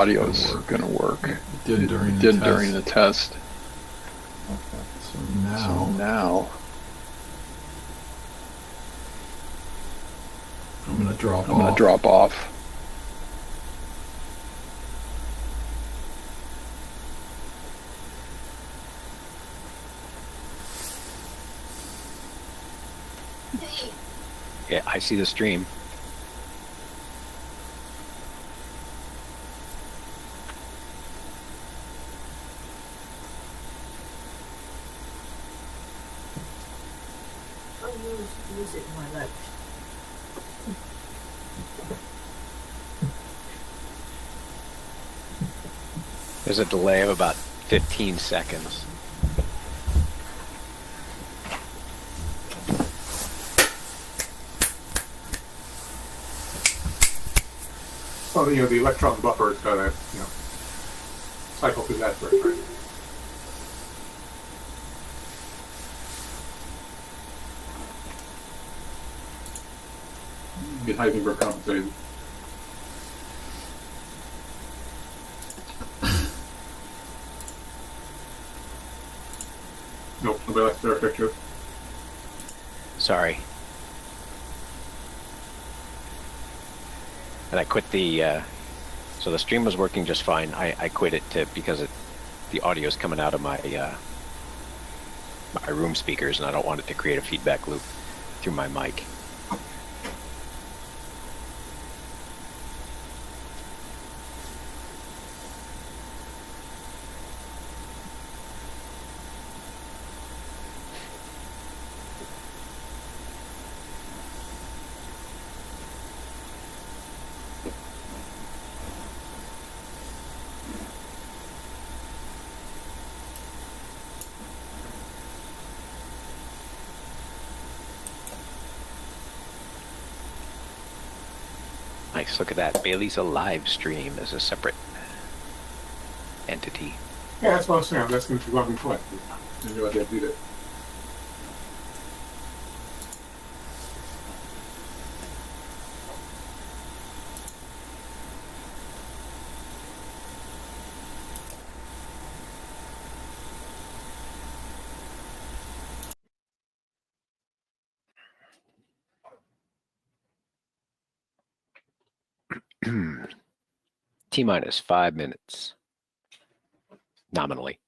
audio's going to work. It did during It the did test. during the test. So So now now I'm going to drop I'm going off. to drop off. Yeah, I see the stream. I'll use it in my life. There's a delay of about 15 seconds. So the electron buffer has got to cycle through that first, right? Get Heisenberg compensated. Nope, nobody likes their picture. Sorry. And I quit the, so the stream was working just fine. I quit it because the audio is coming out of my room speakers, and I don't want it to create a feedback loop through my mic. Nice, look at that. BayLISA live stream is a separate entity. Yeah, that's what I was saying. That's going to be long and quick. I didn't realize they had to do that. T-minus 5 minutes, nominally.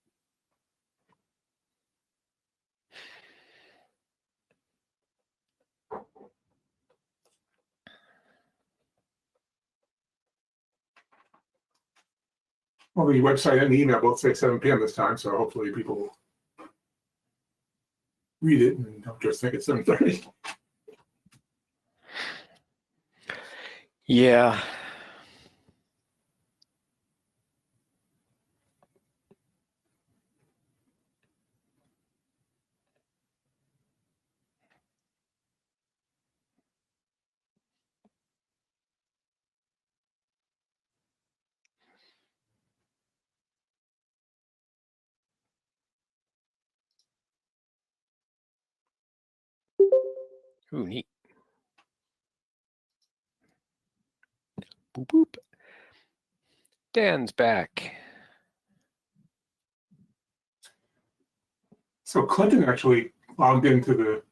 Well, the website and the email both say 7 p.m. this time, so hopefully people will read it and don't just think it's 7:30. Yeah. Ooh, neat. Boop, boop. Dan's back. So Clinton actually logged into the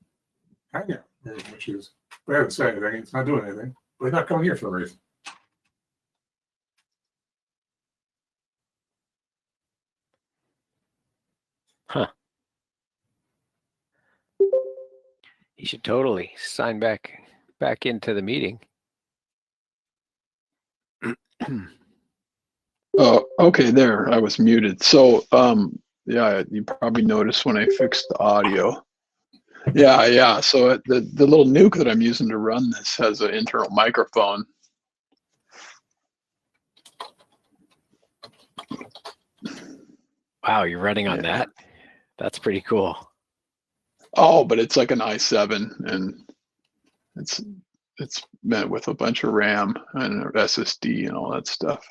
Hangout, which is, we haven't said anything. It's not doing anything. But he's not coming here for a reason. Huh. He should totally sign back into the meeting. Oh, okay, there. I was muted. So, yeah, you probably noticed when I fixed the audio. Yeah. So the little nuke that I'm using to run this has an internal microphone. Wow, you're running on that? That's pretty cool. Oh, but it's like an i7, and it's meant with a bunch of RAM and an SSD and all that stuff.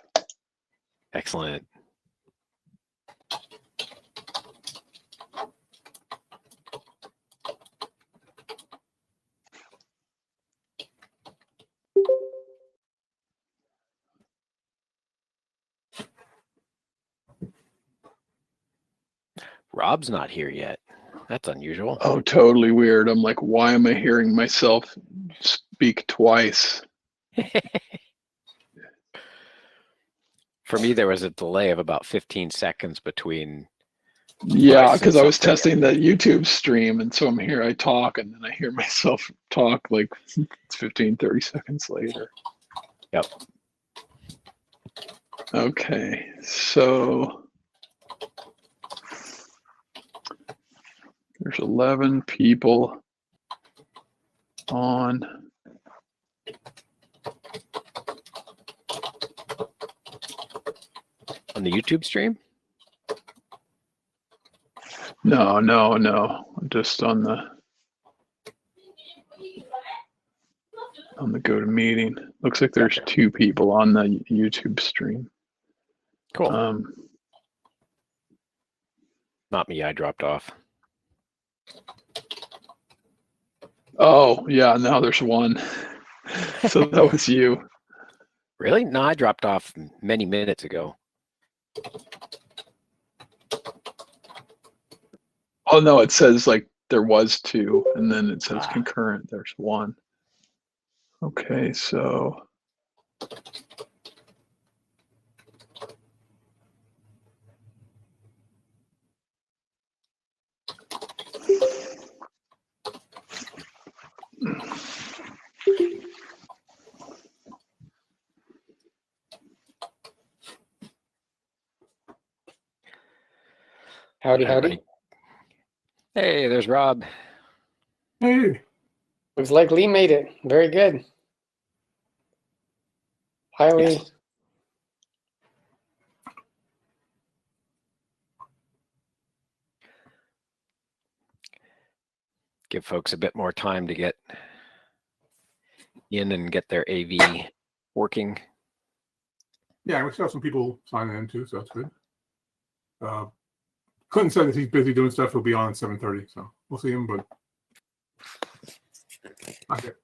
Excellent. Rob's not here yet. That's unusual. Oh, totally weird. I'm like, why am I hearing myself speak twice? For me, there was a delay of about 15 seconds between. Yeah, said because I was something. testing the YouTube stream, and so I'm here, I talk, and then I hear myself talk like it's 15, 30 seconds later. Yep. Okay, so there's 11 people on. On the YouTube stream? No. Just on the GoToMeeting. Looks like there's Gotcha. 2 people on the YouTube stream. Cool. Not me, I dropped off. Oh, yeah, now there's 1. So that was you. Really? No, I dropped off many minutes ago. Oh, no, it says like there was 2, and then it says Ah. concurrent, there's 1. Okay, so Howdy, Everybody- howdy. Hey, there's Rob. Hey, Looks like Lee made it. Very good. Hi, Lee. Yes. Give folks a bit more time to get in and get their AV working. yeah, we still have some people signing in too, so that's good. Clinton said that he's busy doing stuff. He'll be on at 7:30, so we'll see him, but not yet.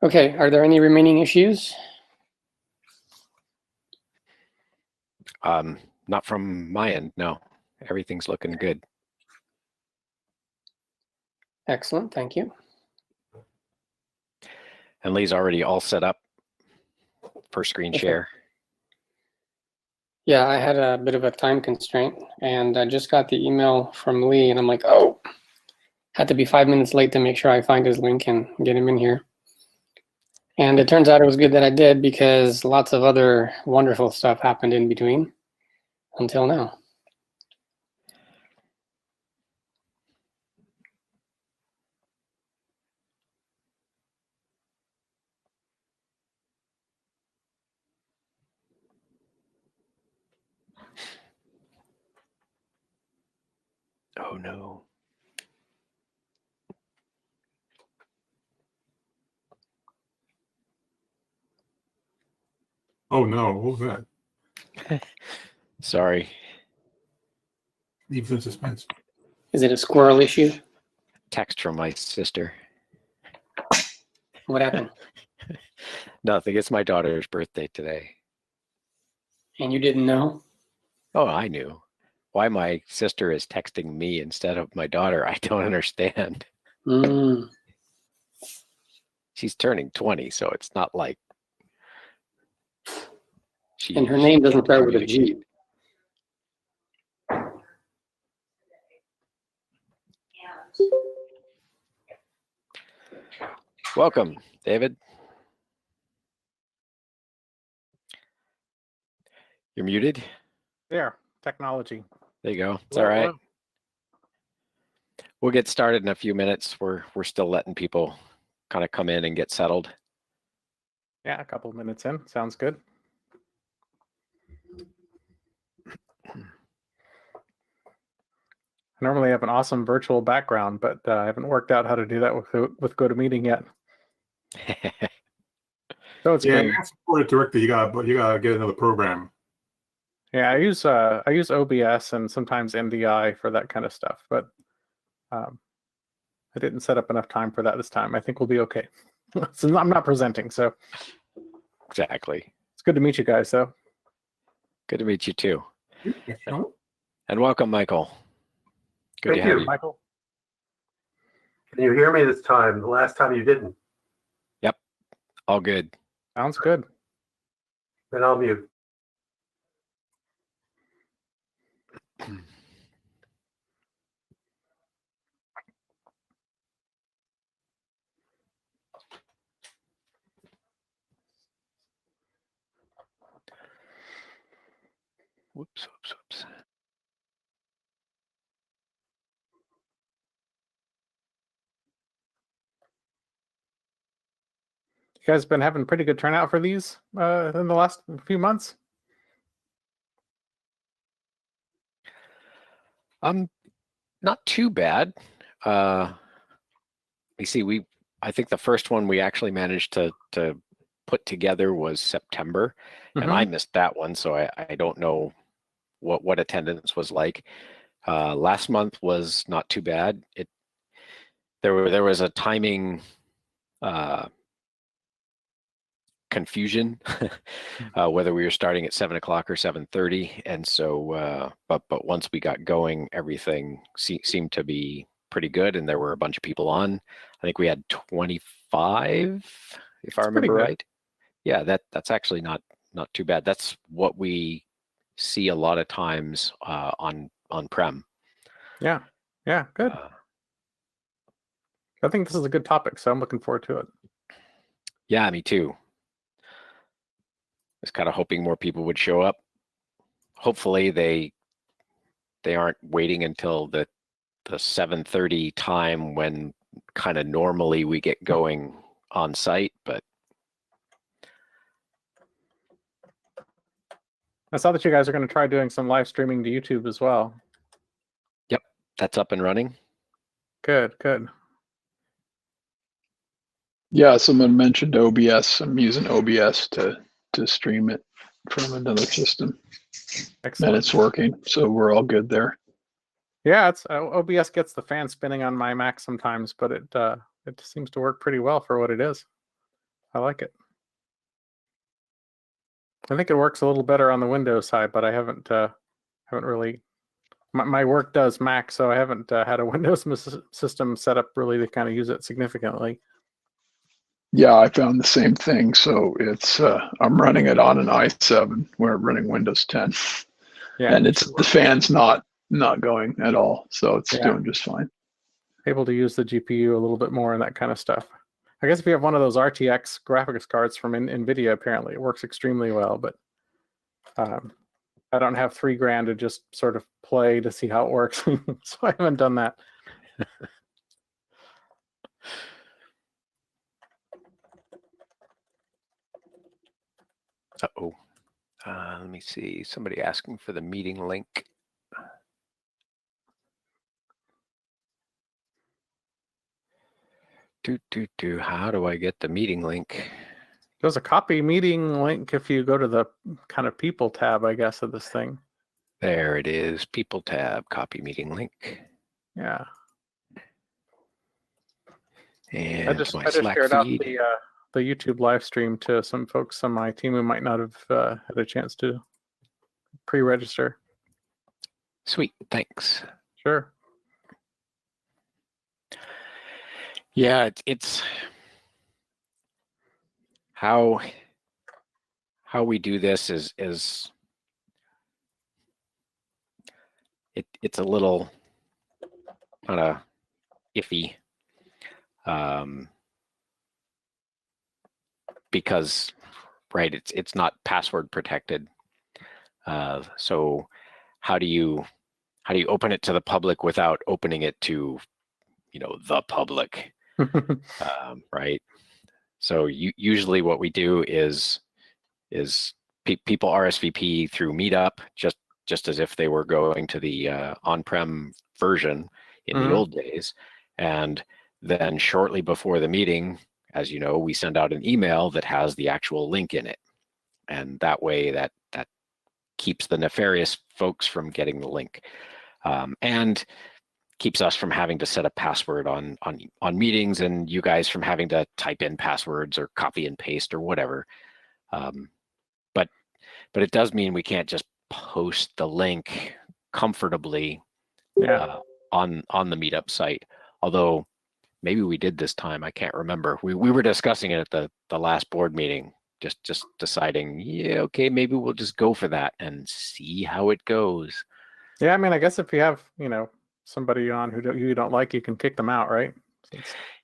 Okay, are there any remaining issues? Not from my end, no. Everything's looking good. Excellent, thank you. And Lee's already all set up for screen Okay. share. Yeah, I had a bit of a time constraint, and I just got the email from Lee, and I'm like, oh, had to be 5 minutes late to make sure I find his link and get him in here. And it turns out it was good that I did, because lots of other wonderful stuff happened in between until now. Oh no. Oh no, what was that? Sorry. Leaves in suspense. Is it a squirrel issue? Text from my sister. What happened? Nothing. It's my daughter's birthday today. And you didn't know? Oh, I knew. Why my sister is texting me instead of my daughter, I don't understand. Mm. She's turning 20, so it's not like she. And her name doesn't can't start with a G. communicate. Welcome, David. You're muted. There, technology. There you go. It's all right. We'll get started in a few minutes. We're still letting people kind of come in and get settled. Yeah, a couple of minutes in. Sounds good. I normally have an awesome virtual background, but I haven't worked out how to do that with GoToMeeting yet. So it's Yeah, great. you support it directly. You gotta get another program. Yeah, I use OBS and sometimes NDI for that kind of stuff, but I didn't set up enough time for that this time. I think we'll be okay. So I'm not presenting, so Exactly. it's good to meet you guys, though. Good to meet you too. And welcome, Michael. Good to Thank have you. you. Michael. Can you hear me this time? The last time you didn't. All good. Sounds good. Then I'll mute. Whoops, whoops, whoops. You guys been having pretty good turnout for these in the last few months? Not too bad. You see, I think the first one we actually managed to put together was September, and I missed that one, so I don't know what attendance was like. Last month was not too bad. There was a timing confusion whether we were starting at 7 o'clock or 7:30, and so but once we got going, everything seemed to be pretty good, and there were a bunch of people on. I think we had 25, if I remember right. Yeah, that's actually not too bad. That's what we see a lot of times on-prem. Yeah, good. I think this is a good topic, so I'm looking forward to it. Yeah, me too. I was kind of hoping more people would show up. Hopefully they aren't waiting until the 7:30 time when kind of normally we get going on site, but I saw that you guys are going to try doing some live streaming to YouTube as well. Yep, that's up and running. Good. Yeah, someone mentioned OBS. I'm using OBS to stream it from another system, Excellent. and it's working, so we're all good there. Yeah, it's OBS gets the fan spinning on my Mac sometimes, but it seems to work pretty well for what it is. I like it. I think it works a little better on the Windows side, but I haven't really. My work does Mac, so I haven't had a Windows system set up really to kind of use it significantly. Yeah, I found the same thing. So it's I'm running it on an i7. We're running Windows 10, Yeah, and it's the fan's not going at all, so it's Yeah. doing just fine. Able to use the GPU a little bit more and that kind of stuff. I guess if you have one of those RTX graphics cards from NVIDIA, apparently it works extremely well, but I don't have $3,000 to just sort of play to see how it works, so I haven't done that. Uh-oh. Let me see. Somebody asking for the meeting link. How do I get the meeting link? There's a copy meeting link if you go to the kind of people tab, I guess, of this thing. There it is. People tab, copy meeting link. Yeah. And I just my shared Slack out feed. the YouTube live stream to some folks on my team who might not have had a chance to pre-register. Sweet, thanks. Sure. Yeah, it's how we do this is it's a little kind of iffy, because right, it's not password protected. So how do you open it to the public without opening it to, the public? Right. So usually what we do is people RSVP through Meetup, just as if they were going to the on-prem version in the old days. And then shortly before the meeting, as you know, we send out an email that has the actual link in it. And that way that keeps the nefarious folks from getting the link. And keeps us from having to set a password on meetings, and you guys from having to type in passwords or copy and paste or whatever. But it does mean we can't just post the link comfortably. Yeah. on the meetup site. Although maybe we did this time, I can't remember. We were discussing it at the last board meeting, just deciding, yeah, okay, maybe we'll just go for that and see how it goes. Yeah, I mean, I guess if you have, somebody on who you don't like, you can kick them out, right?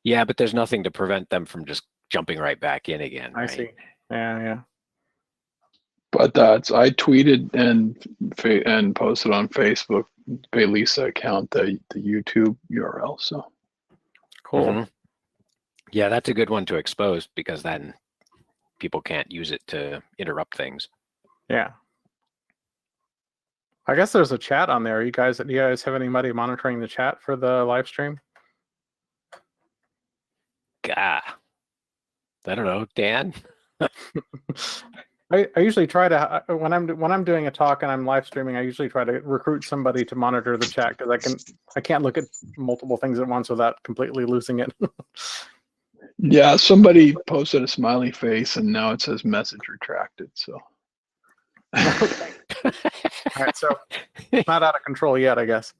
Yeah, but there's nothing to prevent them from just jumping right back in again, I right? see. Yeah. But I tweeted and posted on Facebook BayLISA account the YouTube URL. So Cool. Mhm. Yeah, that's a good one to expose because then people can't use it to interrupt things. Yeah. I guess there's a chat on there. Do you guys have anybody monitoring the chat for the live stream? Gah. I don't know, Dan. I usually try to when I'm doing a talk and I'm live streaming, I usually try to recruit somebody to monitor the chat because I can't look at multiple things at once without completely losing it. yeah, somebody posted a smiley face and now it says message retracted. So Okay. All right, so not out of control yet, I guess.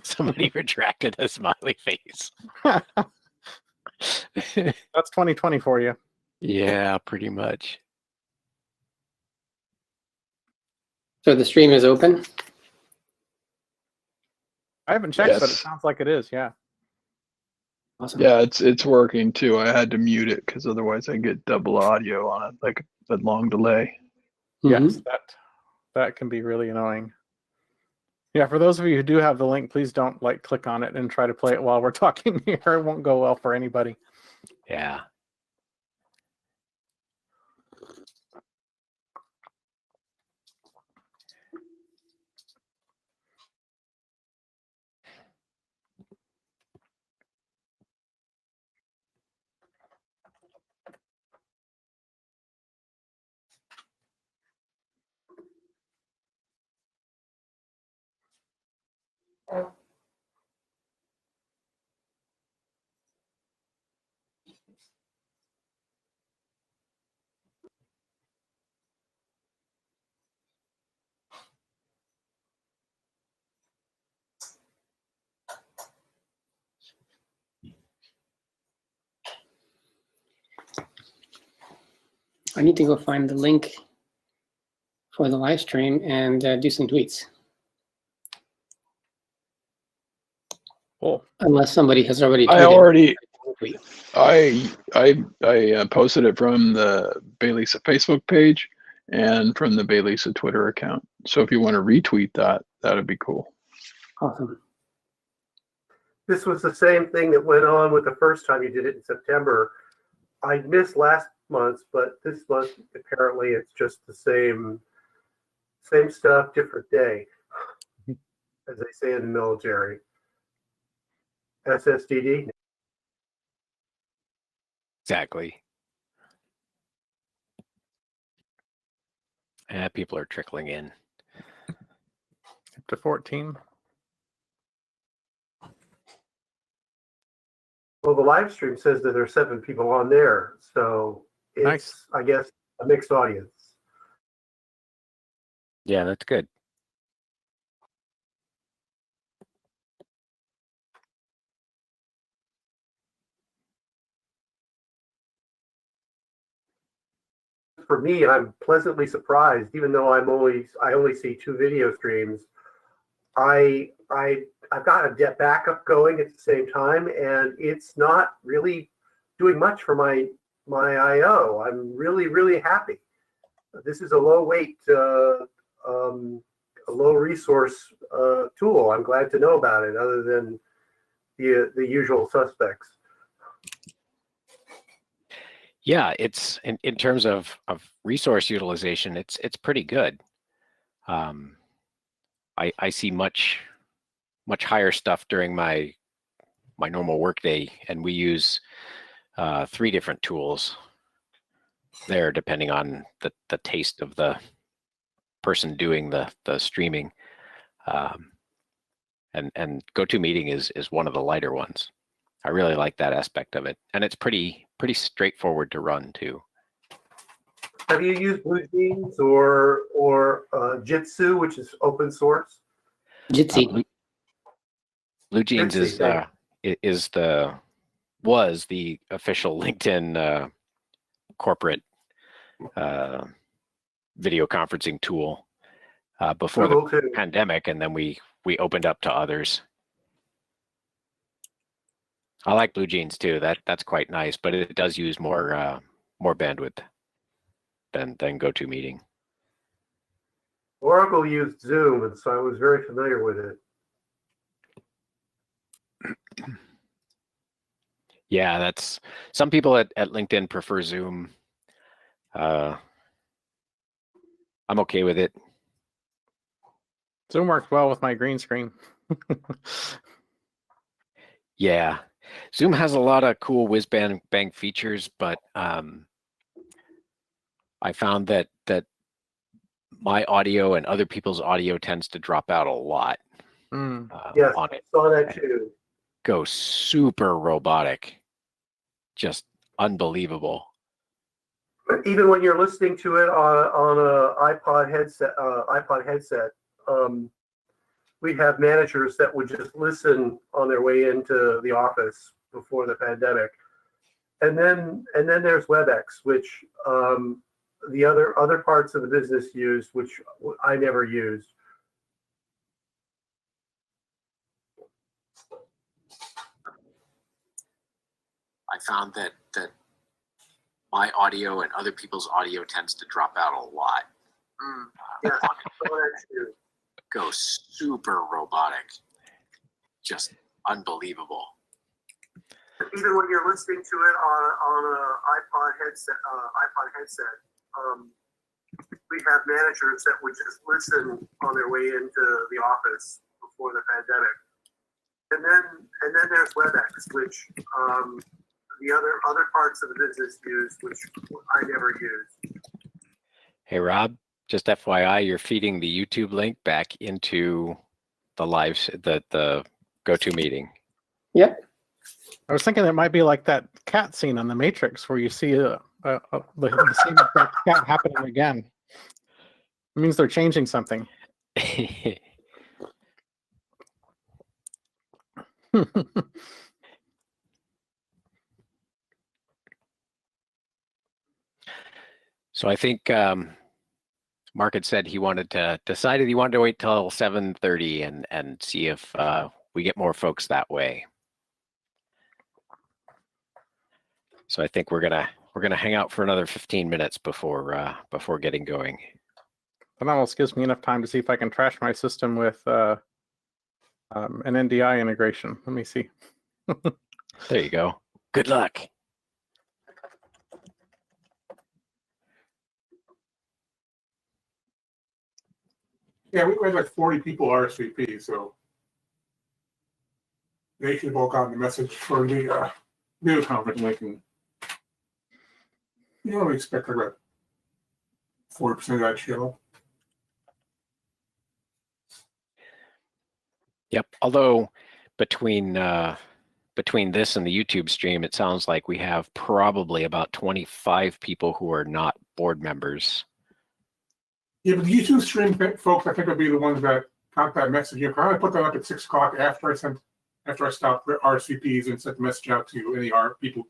Somebody retracted a smiley face. That's 2020 for you. Yeah, pretty much. So the stream is open. I haven't checked, but it Yes. sounds like it is. Yeah. Awesome. yeah, it's working too. I had to mute it because otherwise I get double audio on it, like a long delay. Mhm. Yes, that can be really annoying. Yeah, for those of you who do have the link, please don't click on it and try to play it while we're talking here. It won't go well for anybody. Yeah. I need to go find the link for the live stream and do some tweets. Cool. Unless somebody has already tweeted. I already Tweet. I posted it from the BayLISA Facebook page and from the BayLISA Twitter account. So if you want to retweet that, that'd be cool. Awesome. This was the same thing that went on with the first time you did it in September. I missed last month's, but this month apparently it's just the same stuff, different day, as they say in the military. SSDD. Exactly. People are trickling in. Up to 14. Well, the live stream says that there's 7 people on there, so it's, Nice. I guess, a mixed audience. Yeah, that's good. For me, I'm pleasantly surprised, even though I only see 2 video streams. I've got a backup going at the same time, and it's not really doing much for my I/O. I'm really happy. This is a low weight, a low resource tool. I'm glad to know about it, other than the usual suspects. Yeah, it's in terms of resource utilization, it's pretty good. I see much higher stuff during my normal workday, and we use 3 different tools there, depending on the taste of the person doing the streaming. And GoToMeeting is one of the lighter ones. I really like that aspect of it, and it's pretty straightforward to run too. Have you used BlueJeans or Jitsu, which is open source? Jitsi. Blue Jeans Let's see, was the official LinkedIn corporate video conferencing tool before the Google too. pandemic, and then we opened up to others. I like Blue Jeans too. That's quite nice, but it does use more bandwidth than GoToMeeting. Oracle used Zoom, and so I was very familiar with it. Yeah, that's some people at LinkedIn prefer Zoom. I'm okay with it. Zoom works well with my green screen. Yeah, Zoom has a lot of cool whiz bang features, but I found that my audio and other people's audio tends to drop out a lot. Yes, On I it. saw that too. Go super robotic, just unbelievable. But even when you're listening to it on a iPod headset, we have managers that would just listen on their way into the office before the pandemic, and then there's WebEx, which the other parts of the business use, which I never used. I found that my audio and other people's audio tends to drop out a lot. Yes, I saw that too. Go super robotic, just unbelievable. Even when you're listening to it on a iPod headset, we have managers that would just listen on their way into the office before the pandemic, and then there's WebEx, which the other parts of the business use, which I never used. Hey Rob, just FYI, you're feeding the YouTube link back into the the GoToMeeting. Yep. I was thinking it might be like that cat scene on The Matrix where you see the scene of that cat happening again. It means they're changing something. So I think Mark had said decided he wanted to wait till 7:30 and see if we get more folks that way. So I think we're gonna hang out for another 15 minutes before getting going. That almost gives me enough time to see if I can trash my system with an NDI integration. Let me see. There you go. Good luck. Yeah, we had like 40 people RSVP, so they should have all gotten the message for the video conference link. And you know, we expect like about 40% of that show up. Yep. Although between this and the YouTube stream, it sounds like we have probably about 25 people who are not board members. Yeah, but the YouTube stream folks, I think, will be the ones that got that message. I probably put that up at 6 o'clock after I stopped RSVPs and sent the message out to any people.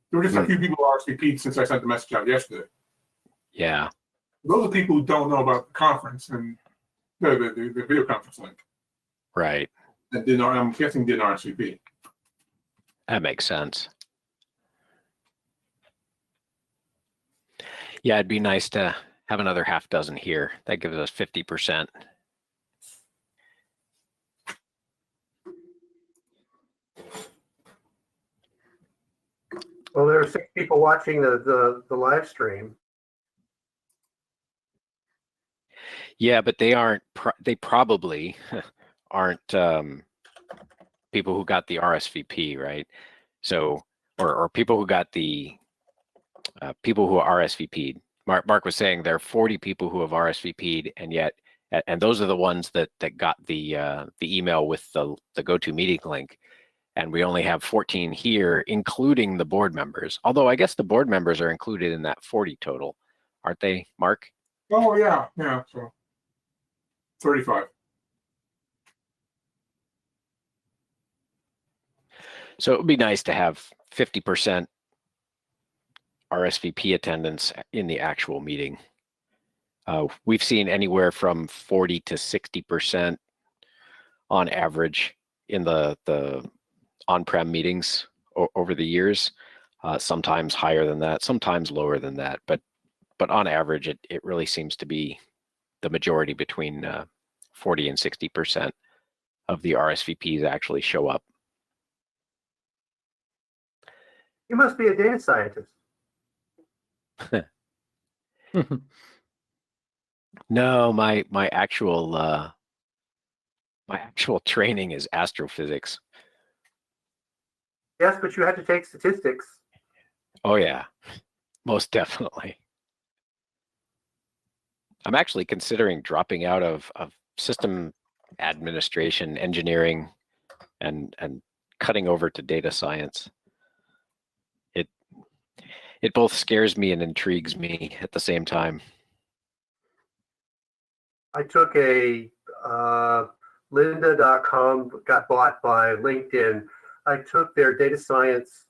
There were just a few people RSVP'd since I sent the message out yesterday. Yeah. Those are people who don't know about the conference and the video conference link. Right. And I'm guessing didn't RSVP. That makes sense. Yeah, it'd be nice to have another half dozen here. That gives us 50%. Well, there are 6 people watching the live stream. Yeah, but they probably aren't people who got the RSVP, right? So, or people who got the people who RSVP'd. Mark was saying there are 40 people who have RSVP'd, and those are the ones that got the email with the GoToMeeting link, and we only have 14 here, including the board members. Although I guess the board members are included in that 40 total, aren't they, Mark? Oh yeah, so 35. So it would be nice to have 50% RSVP attendance in the actual meeting. We've seen anywhere from 40 to 60% on average in the on-prem meetings over the years. Sometimes higher than that, sometimes lower than that, but on average, it really seems to be the majority, between 40 and 60% of the RSVPs actually show up. You must be a data scientist. No, my actual training is astrophysics. Yes, but you had to take statistics. Oh yeah, most definitely. I'm actually considering dropping out of system administration, engineering, and cutting over to data science. It both scares me and intrigues me at the same time. I took a lynda.com, got bought by LinkedIn. I took their data science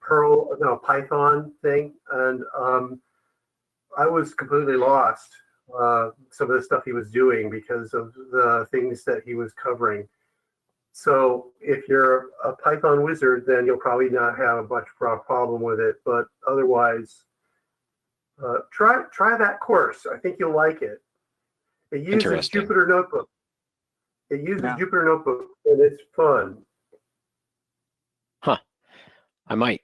Python thing, and I was completely lost. Some of the stuff he was doing because of the things that he was covering. So if you're a Python wizard, then you'll probably not have much problem with it. But otherwise, try that course. I think you'll like it. It uses Interesting. Jupyter Notebook. It uses Yeah. Jupyter Notebook, and it's fun. Huh. I might.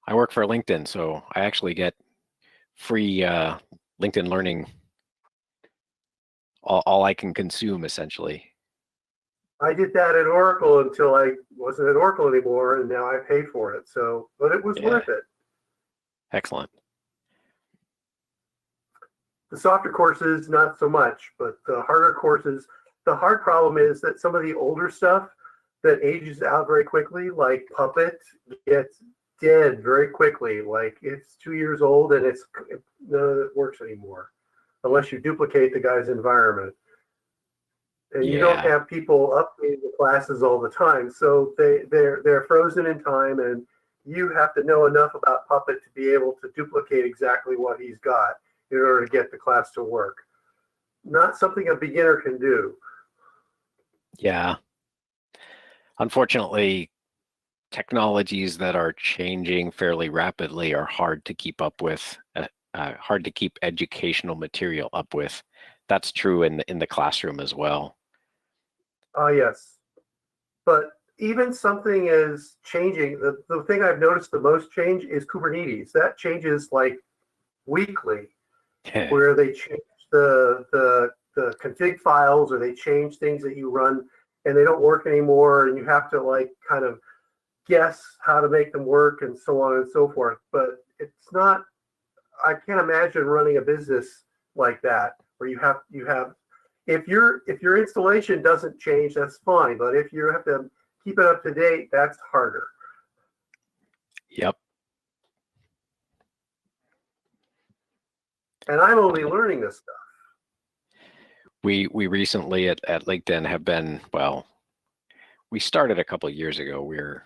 I work for LinkedIn, so I actually get free LinkedIn Learning. All I can consume, essentially. I did that at Oracle until I wasn't at Oracle anymore, and now I pay for it. So, but it was worth it. Excellent. The softer courses, not so much, but the harder courses, the hard problem is that some of the older stuff that ages out very quickly, like Puppet, gets dead very quickly. Like it's 2 years old and none of it works anymore, unless you duplicate the guy's environment. And you don't have people updating the classes all the time, so they're frozen in time, and you have to know enough about Puppet to be able to duplicate exactly what he's got in order to get the class to work. Not something a beginner can do. Yeah. Unfortunately, technologies that are changing fairly rapidly are hard to keep up with, hard to keep educational material up with. That's true in the classroom as well. Yes. But even something is changing. The thing I've noticed the most change is Kubernetes. That changes like weekly, where they change the config files, or they change things that you run and they don't work anymore, and you have to like kind of guess how to make them work and so on and so forth. But it's not, I can't imagine running a business like that where you have if your installation doesn't change, that's fine, but if you have to keep it up to date, that's harder. Yep. And I'm only learning this stuff. We recently at LinkedIn have been, well, we started a couple of years ago. We're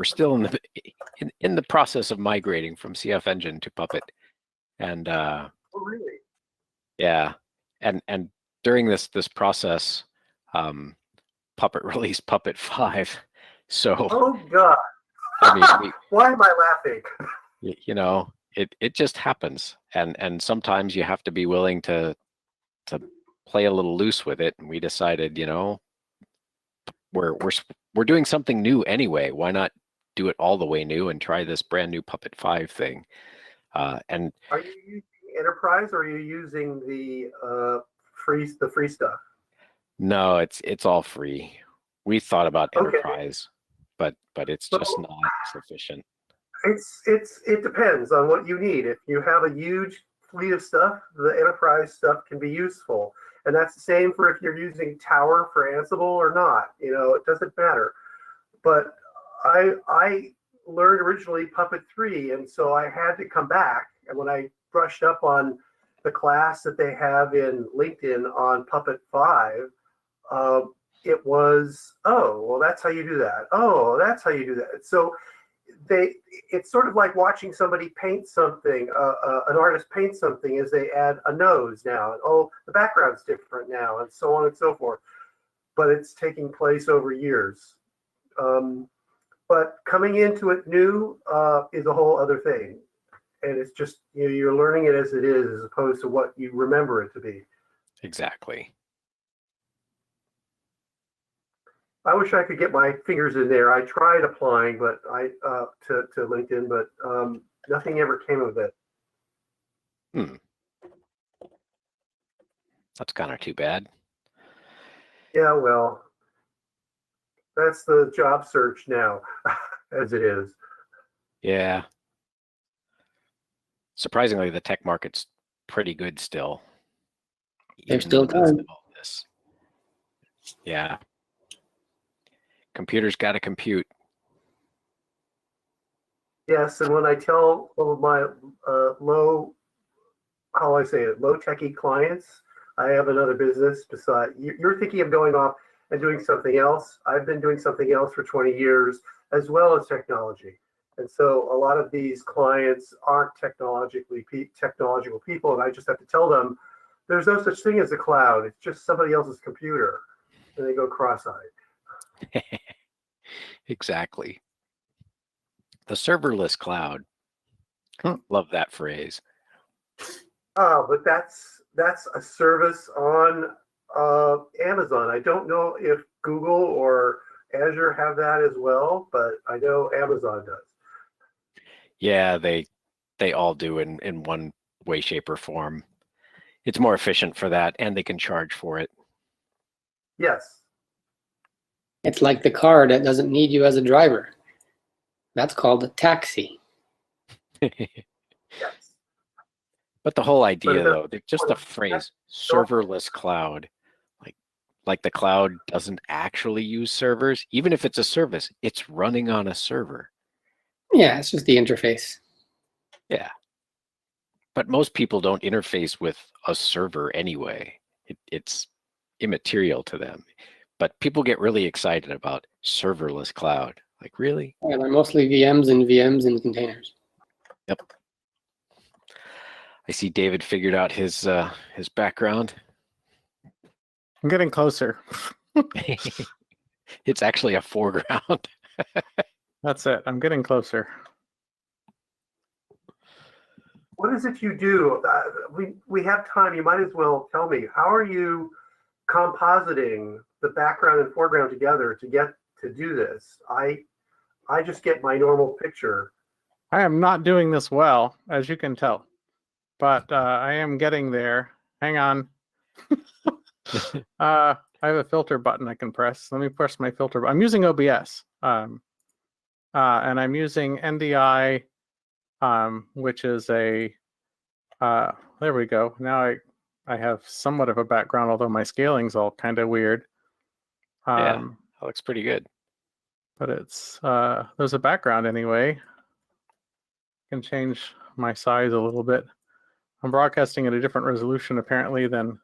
still in the process of migrating from CF Engine to Puppet, and Oh, really? yeah, and during this process, Puppet released Puppet 5. So Oh God! I mean, why am I laughing? you know, it just happens, and sometimes you have to be willing to play a little loose with it. And we decided, you know, we're doing something new anyway. Why not do it all the way new and try this brand new Puppet 5 thing? And are you using Enterprise, or are you using the free stuff? no, it's all free. We thought about Enterprise, but it's just not sufficient. It depends on what you need. If you have a huge fleet of stuff, the Enterprise stuff can be useful. And that's the same for if you're using Tower for Ansible or not. You know, it doesn't matter. But I learned originally Puppet 3, and so I had to come back. And when I brushed up on the class that they have in LinkedIn on Puppet 5, it was, oh, well, that's how you do that. Oh, that's how you do that. So it's sort of like watching somebody paint something, an artist paint something as they add a nose now. And, oh, the background's different now, and so on and so forth. But it's taking place over years. But coming into it new is a whole other thing. And it's just, you're learning it as it is, as opposed to what you remember it to be. Exactly. I wish I could get my fingers in there. I tried applying, but to LinkedIn, but nothing ever came of it. That's kind of too bad. Yeah, well, that's the job search now, as it is. Yeah. Surprisingly, the tech market's pretty good still. There's even in still the midst time. of all this. Yeah. Computers got to compute. Yes, and when I tell some of my low techie clients, I have another business beside. You're thinking of going off and doing something else. I've been doing something else for 20 years, as well as technology. And so a lot of these clients aren't technological people, and I just have to tell them there's no such thing as a cloud. It's just somebody else's computer, and they go cross-eyed. Exactly. The serverless cloud. Love that phrase. Oh, but that's a service on Amazon. I don't know if Google or Azure have that as well, but I know Amazon does. Yeah, they all do in one way, shape, or form. It's more efficient for that, and they can charge for it. Yes. It's like the car that doesn't need you as a driver. That's called a taxi. Yes. But the whole idea, it though, just the phrase serverless cloud, like the cloud doesn't actually use servers. Even if it's a service, it's running on a server. Yeah, it's just the interface. Yeah. But most people don't interface with a server anyway. It's immaterial to them. But people get really excited about serverless cloud. Like, really? Yeah, they're mostly VMs and containers. Yep. I see David figured out his background. I'm getting closer. It's actually a foreground. That's it. I'm getting closer. What is it you do? We have time. You might as well tell me. How are you compositing the background and foreground together to get to do this? I just get my normal picture. I am not doing this well, as you can tell, but I am getting there. Hang on. I have a filter button I can press. Let me press my filter button. I'm using OBS, and I'm using NDI, which is a, there we go. Now I have somewhat of a background, although my scaling's all kind of weird. Yeah, that looks pretty good. But it's, there's a background anyway. I can change my size a little bit. I'm broadcasting at a different resolution apparently than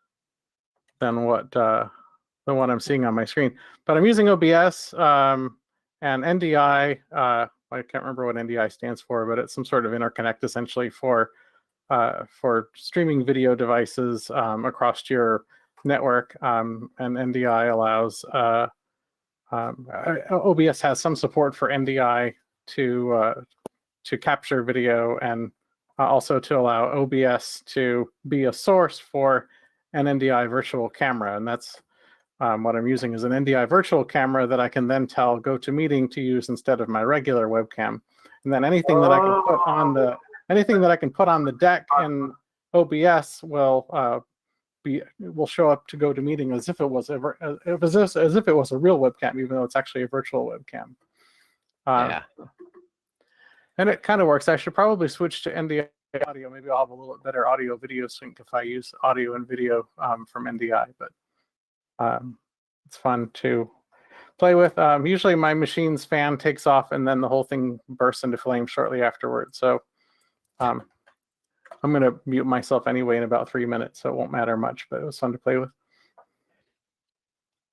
what the one I'm seeing on my screen. But I'm using OBS and NDI. I can't remember what NDI stands for, but it's some sort of interconnect essentially for streaming video devices across your network. And NDI allows OBS has some support for NDI to capture video and also to allow OBS to be a source for an NDI virtual camera. And that's what I'm using is an NDI virtual camera that I can then tell GoToMeeting to use instead of my regular webcam. And then anything that I can put on the deck in OBS will show up to GoToMeeting as if it was a real webcam, even though it's actually a virtual webcam. Yeah. And it kind of works. I should probably switch to NDI audio. Maybe I'll have a little bit better audio video sync if I use audio and video from NDI, but it's fun to play with. Usually my machine's fan takes off and then the whole thing bursts into flame shortly afterwards. So I'm going to mute myself anyway in about 3 minutes, so it won't matter much, but it was fun to play with.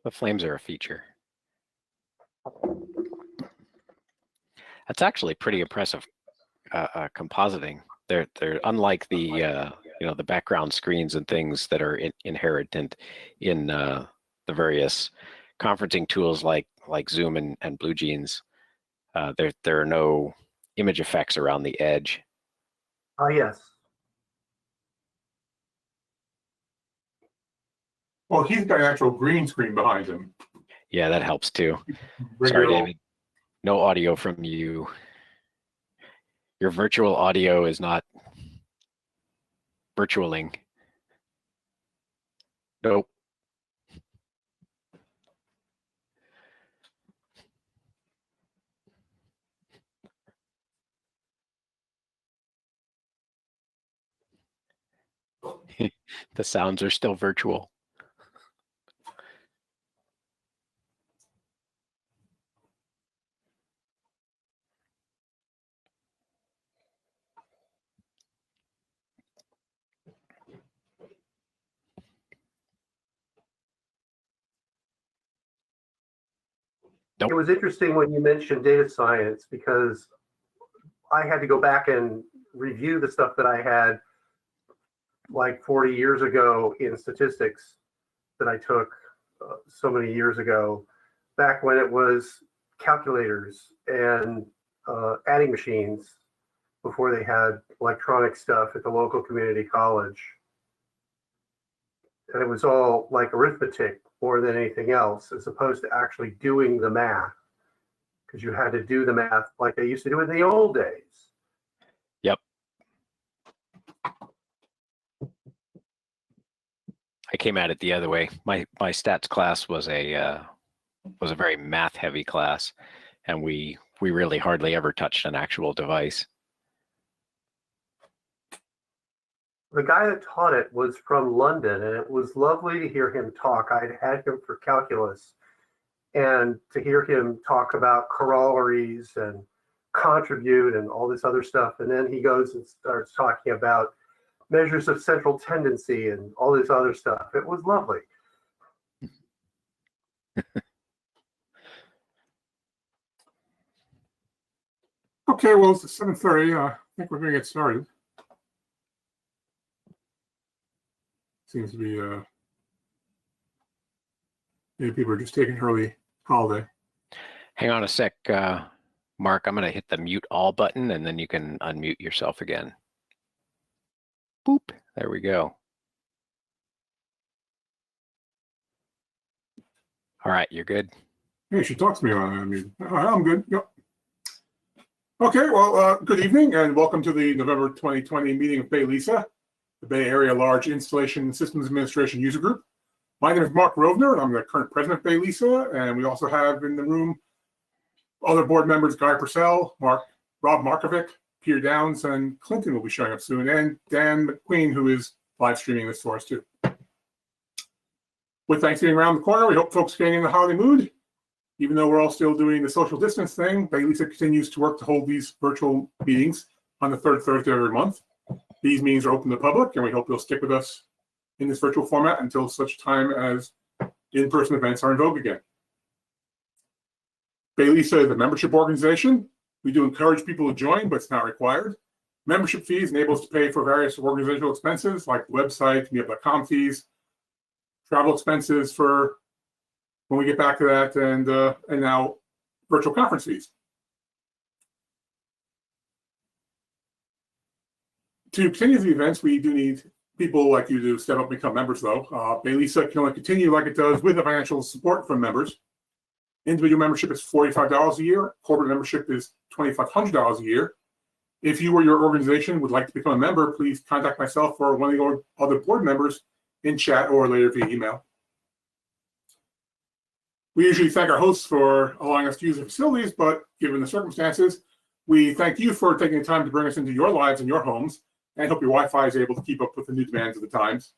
The flames are a feature. That's actually pretty impressive compositing. They're unlike the the background screens and things that are inherent in the various conferencing tools like Zoom and BlueJeans. There are no image effects around the edge. Ah, yes. Well, he's got an actual green screen behind him. Yeah, that helps too. Regular Sorry, old- David. No audio from you. Your virtual audio is not virtualing. Nope. The sounds are still virtual. Nope. It was interesting when you mentioned data science because I had to go back and review the stuff that I had like 40 years ago in statistics that I took so many years ago, back when it was calculators and adding machines before they had electronic stuff at the local community college. And it was all like arithmetic more than anything else, as opposed to actually doing the math, because you had to do the math like they used to do in the old days. Yep. I came at it the other way. My stats class was a very math heavy class, and we really hardly ever touched an actual device. The guy that taught it was from London, and it was lovely to hear him talk. I'd had him for calculus, and to hear him talk about corollaries and contribute and all this other stuff. And then he goes and starts talking about measures of central tendency and all this other stuff. It was lovely. Okay, well, it's 7:30. I think we're going to get started. Seems to be maybe people are just taking an early holiday. Hang on a sec, Mark. I'm going to hit the mute all button, and then you can unmute yourself again. Boop. There we go. All right, you're good. Hey, she talks to me on mute. I'm good. Yep. Okay, well, good evening and welcome to the November 2020 meeting of BayLISA, the Bay Area Large Installation Systems Administration User Group. My name is Mark Rovner, and I'm the current president of BayLISA, and we also have in the room other board members, Guy Purcell, Rob Markovic, Peter Downs, and Clinton will be showing up soon, and Dan McQueen, who is live streaming this for us too. With Thanksgiving around the corner, we hope folks are getting in the holiday mood. Even though we're all still doing the social distance thing, BayLISA continues to work to hold these virtual meetings on the third Thursday of every month. These meetings are open to the public, and we hope you'll stick with us in this virtual format until such time as in-person events are in vogue again. BayLISA is a membership organization. We do encourage people to join, but it's not required. Membership fees enable us to pay for various organizational expenses like website, meetup.com fees, travel expenses for when we get back to that, and now virtual conference fees. To continue the events, we do need people like you to step up and become members, though. BayLISA can only continue like it does with the financial support from members. Individual membership is $45 a year. Corporate membership is $2,500 a year. If you or your organization would like to become a member, please contact myself or one of the other board members in chat or later via email. We usually thank our hosts for allowing us to use the facilities, but given the circumstances, we thank you for taking the time to bring us into your lives and your homes, and hope your Wi-Fi is able to keep up with the new demands of the times.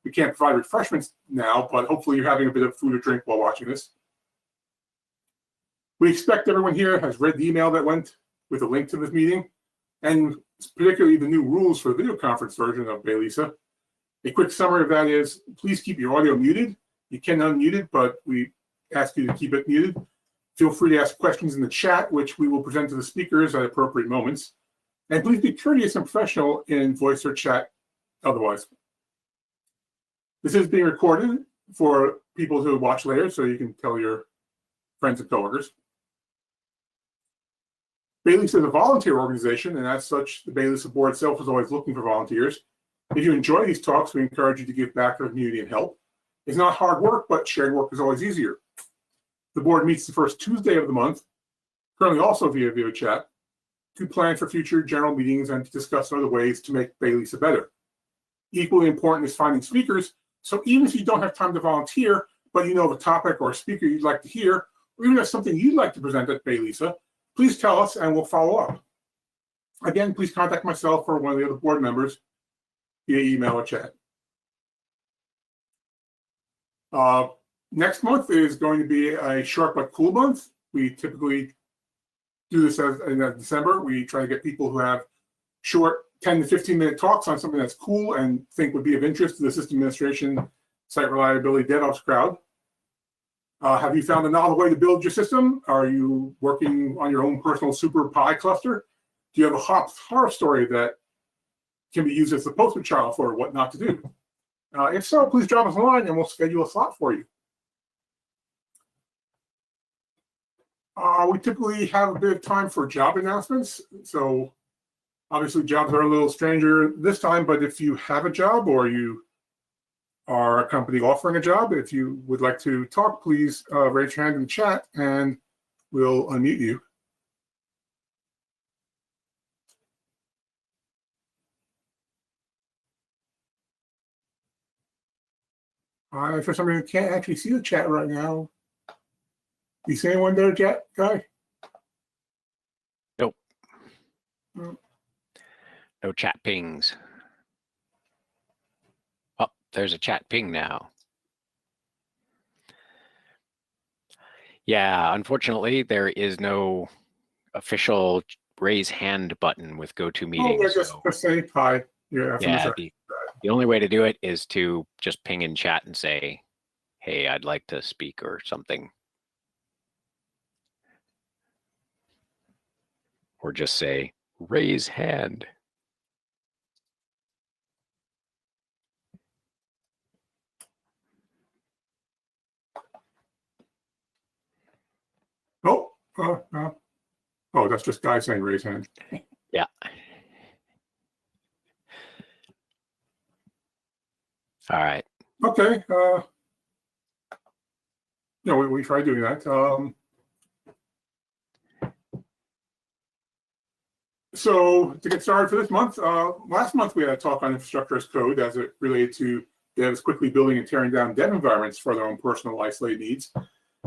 We can't provide refreshments now, but hopefully you're having a bit of food or drink while watching this. We expect everyone here has read the email that went with a link to this meeting, and particularly the new rules for the video conference version of BayLISA. A quick summary of that is, please keep your audio muted You can unmute it, but we ask you to keep it muted. Feel free to ask questions in the chat, which we will present to the speakers at appropriate moments. And please be courteous and professional in voice or chat otherwise. This is being recorded for people who watch later, so you can tell your friends and coworkers. BayLISA is a volunteer organization, and as such, the BayLISA board itself is always looking for volunteers. If you enjoy these talks, we encourage you to give back to the community and help. It's not hard work, but shared work is always easier. The board meets the first Tuesday of the month, currently also via video chat, to plan for future general meetings and to discuss other ways to make BayLISA better. Equally important is finding speakers, so even if you don't have time to volunteer, but you know of a topic or a speaker you'd like to hear, or even have something you'd like to present at BayLISA, please tell us and we'll follow up. Again, please contact myself or one of the other board members via email or chat. Next month is going to be a short but cool month. We typically do this in December. We try to get people who have short 10 to 15-minute talks on something that's cool and think would be of interest to the system administration, site reliability, DevOps crowd. Have you found a novel way to build your system? Are you working on your own personal super Pi cluster? Do you have a horror story that can be used as the poster child for what not to do? If so, please drop us a line and we'll schedule a slot for you. We typically have a bit of time for job announcements. So obviously jobs are a little stranger this time, but if you have a job or you are a company offering a job, if you would like to talk, please raise your hand in the chat and we'll unmute you. I, for some reason, can't actually see the chat right now. You see anyone there, chat guy? Nope. No. No chat pings. Oh, there's a chat ping now. Yeah, unfortunately, there is no official raise hand button with GoToMeeting. Oh, yeah, just say hi. Yeah, the only way to do it is to just ping in chat and say, hey, I'd like to speak or something. Or just say, raise hand. Oh, oh, that's just guy saying raise hand. Yeah. All right. Okay. No, we tried doing that. So to get started for this month, last month we had a talk on infrastructure as code as it related to devs quickly building and tearing down dev environments for their own personal isolated needs.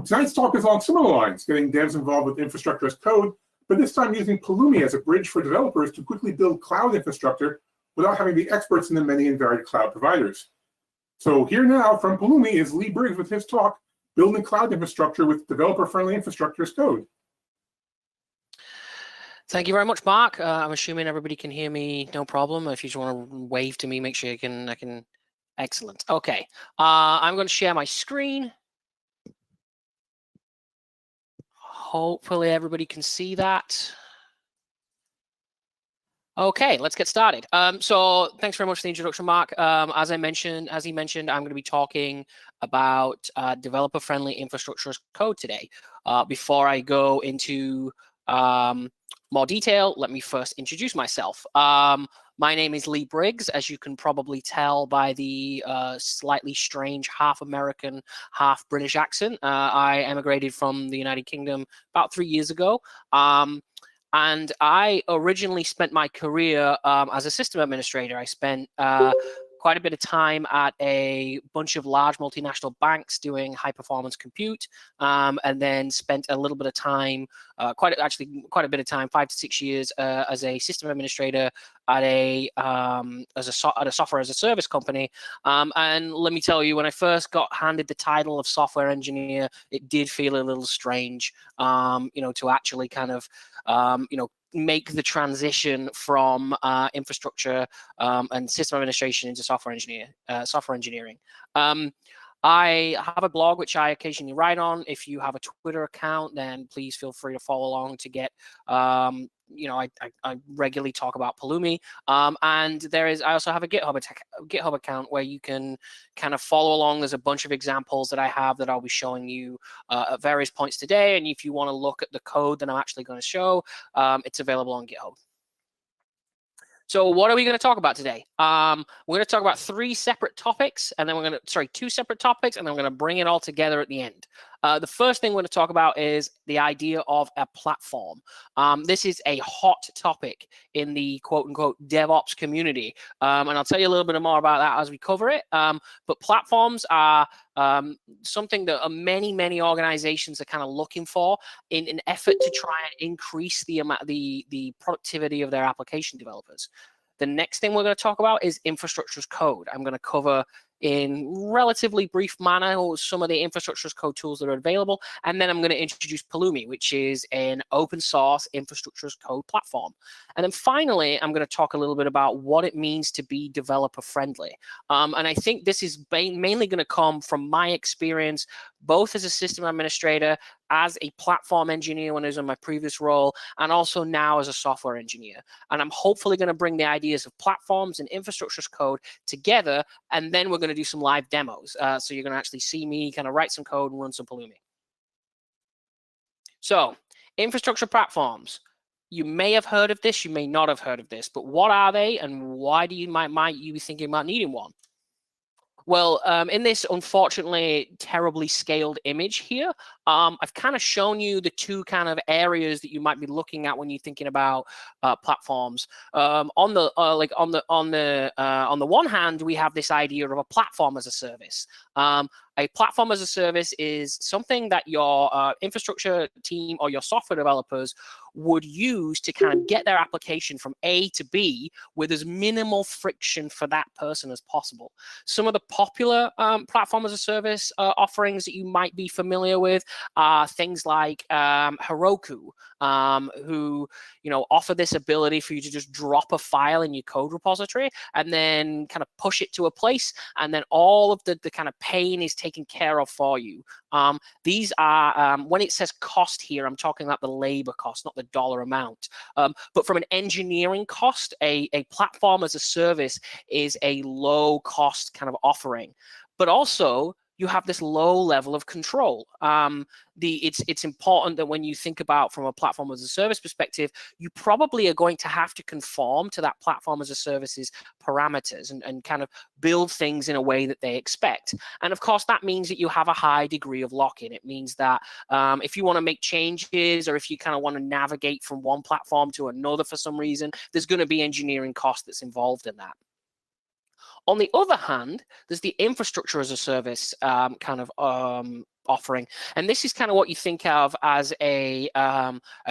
Tonight's talk is along similar lines, getting devs involved with infrastructure as code, but this time using Pulumi as a bridge for developers to quickly build cloud infrastructure without having to be experts in the many and varied cloud providers. So here now from Pulumi is Lee Briggs with his talk, Building Cloud Infrastructure with Developer-Friendly Infrastructure as Code. Thank you very much, Mark. I'm assuming everybody can hear me, no problem. If you just want to wave to me, make sure I can. Excellent. Okay, I'm going to share my screen. Hopefully everybody can see that. Okay, let's get started. So thanks very much for the introduction, Mark. As he mentioned, I'm going to be talking about developer-friendly infrastructure as code today. Before I go into more detail, let me first introduce myself. My name is Lee Briggs, as you can probably tell by the slightly strange half American, half British accent. I emigrated from the United Kingdom about 3 years ago. And I originally spent my career as a system administrator. I spent quite a bit of time at a bunch of large multinational banks doing high performance compute, and then spent a little bit of time, quite a bit of time, 5 to 6 years as a system administrator at a software as a service company. And let me tell you, when I first got handed the title of software engineer, it did feel a little strange, to actually kind of, make the transition from infrastructure and system administration into software engineering. I have a blog which I occasionally write on. If you have a Twitter account, then please feel free to follow along to get, you know, I regularly talk about Pulumi. And I also have a GitHub account where you can kind of follow along. There's a bunch of examples that I have that I'll be showing you at various points today. And if you want to look at the code that I'm actually going to show, it's available on GitHub. So what are we going to talk about today? We're going to talk about two separate topics, and then we're going to bring it all together at the end. The first thing we're going to talk about is the idea of a platform. This is a hot topic in the quote-unquote DevOps community, and I'll tell you a little bit more about that as we cover it. But platforms are something that many organizations are kind of looking for in an effort to try and increase the productivity of their application developers. The next thing we're going to talk about is infrastructure as code. I'm going to cover in relatively brief manner some of the infrastructure as code tools that are available, and then I'm going to introduce Pulumi, which is an open source infrastructure as code platform. And then finally, I'm going to talk a little bit about what it means to be developer friendly. And I think this is mainly going to come from my experience, both as a system administrator, as a platform engineer when I was in my previous role, and also now as a software engineer. And I'm hopefully going to bring the ideas of platforms and infrastructure as code together, and then we're going to do some live demos. So you're going to actually see me kind of write some code and run some Pulumi. So infrastructure platforms. You may have heard of this, you may not have heard of this, but what are they, and why do might you be thinking about needing one? Well, in this unfortunately terribly scaled image here, I've kind of shown you the two kind of areas that you might be looking at when you're thinking about platforms. On the one hand, we have this idea of a platform as a service. A platform as a service is something that your infrastructure team or your software developers would use to kind of get their application from A to B with as minimal friction for that person as possible. Some of the popular platform as a service offerings that you might be familiar with are things like Heroku, who offer this ability for you to just drop a file in your code repository and then kind of push it to a place, and then all of the kind of pain is taken care of for you. These are, when it says cost here, I'm talking about the labor cost, not the dollar amount. But from an engineering cost, a platform as a service is a low cost kind of offering. But also, you have this low level of control. It's important that when you think about from a platform as a service perspective, you probably are going to have to conform to that platform as a service's parameters and kind of build things in a way that they expect. And of course, that means that you have a high degree of lock-in. It means that if you want to make changes, or if you kind of want to navigate from one platform to another for some reason, there's going to be engineering cost that's involved in that. On the other hand, there's the infrastructure as a service kind of offering, and this is kind of what you think of as a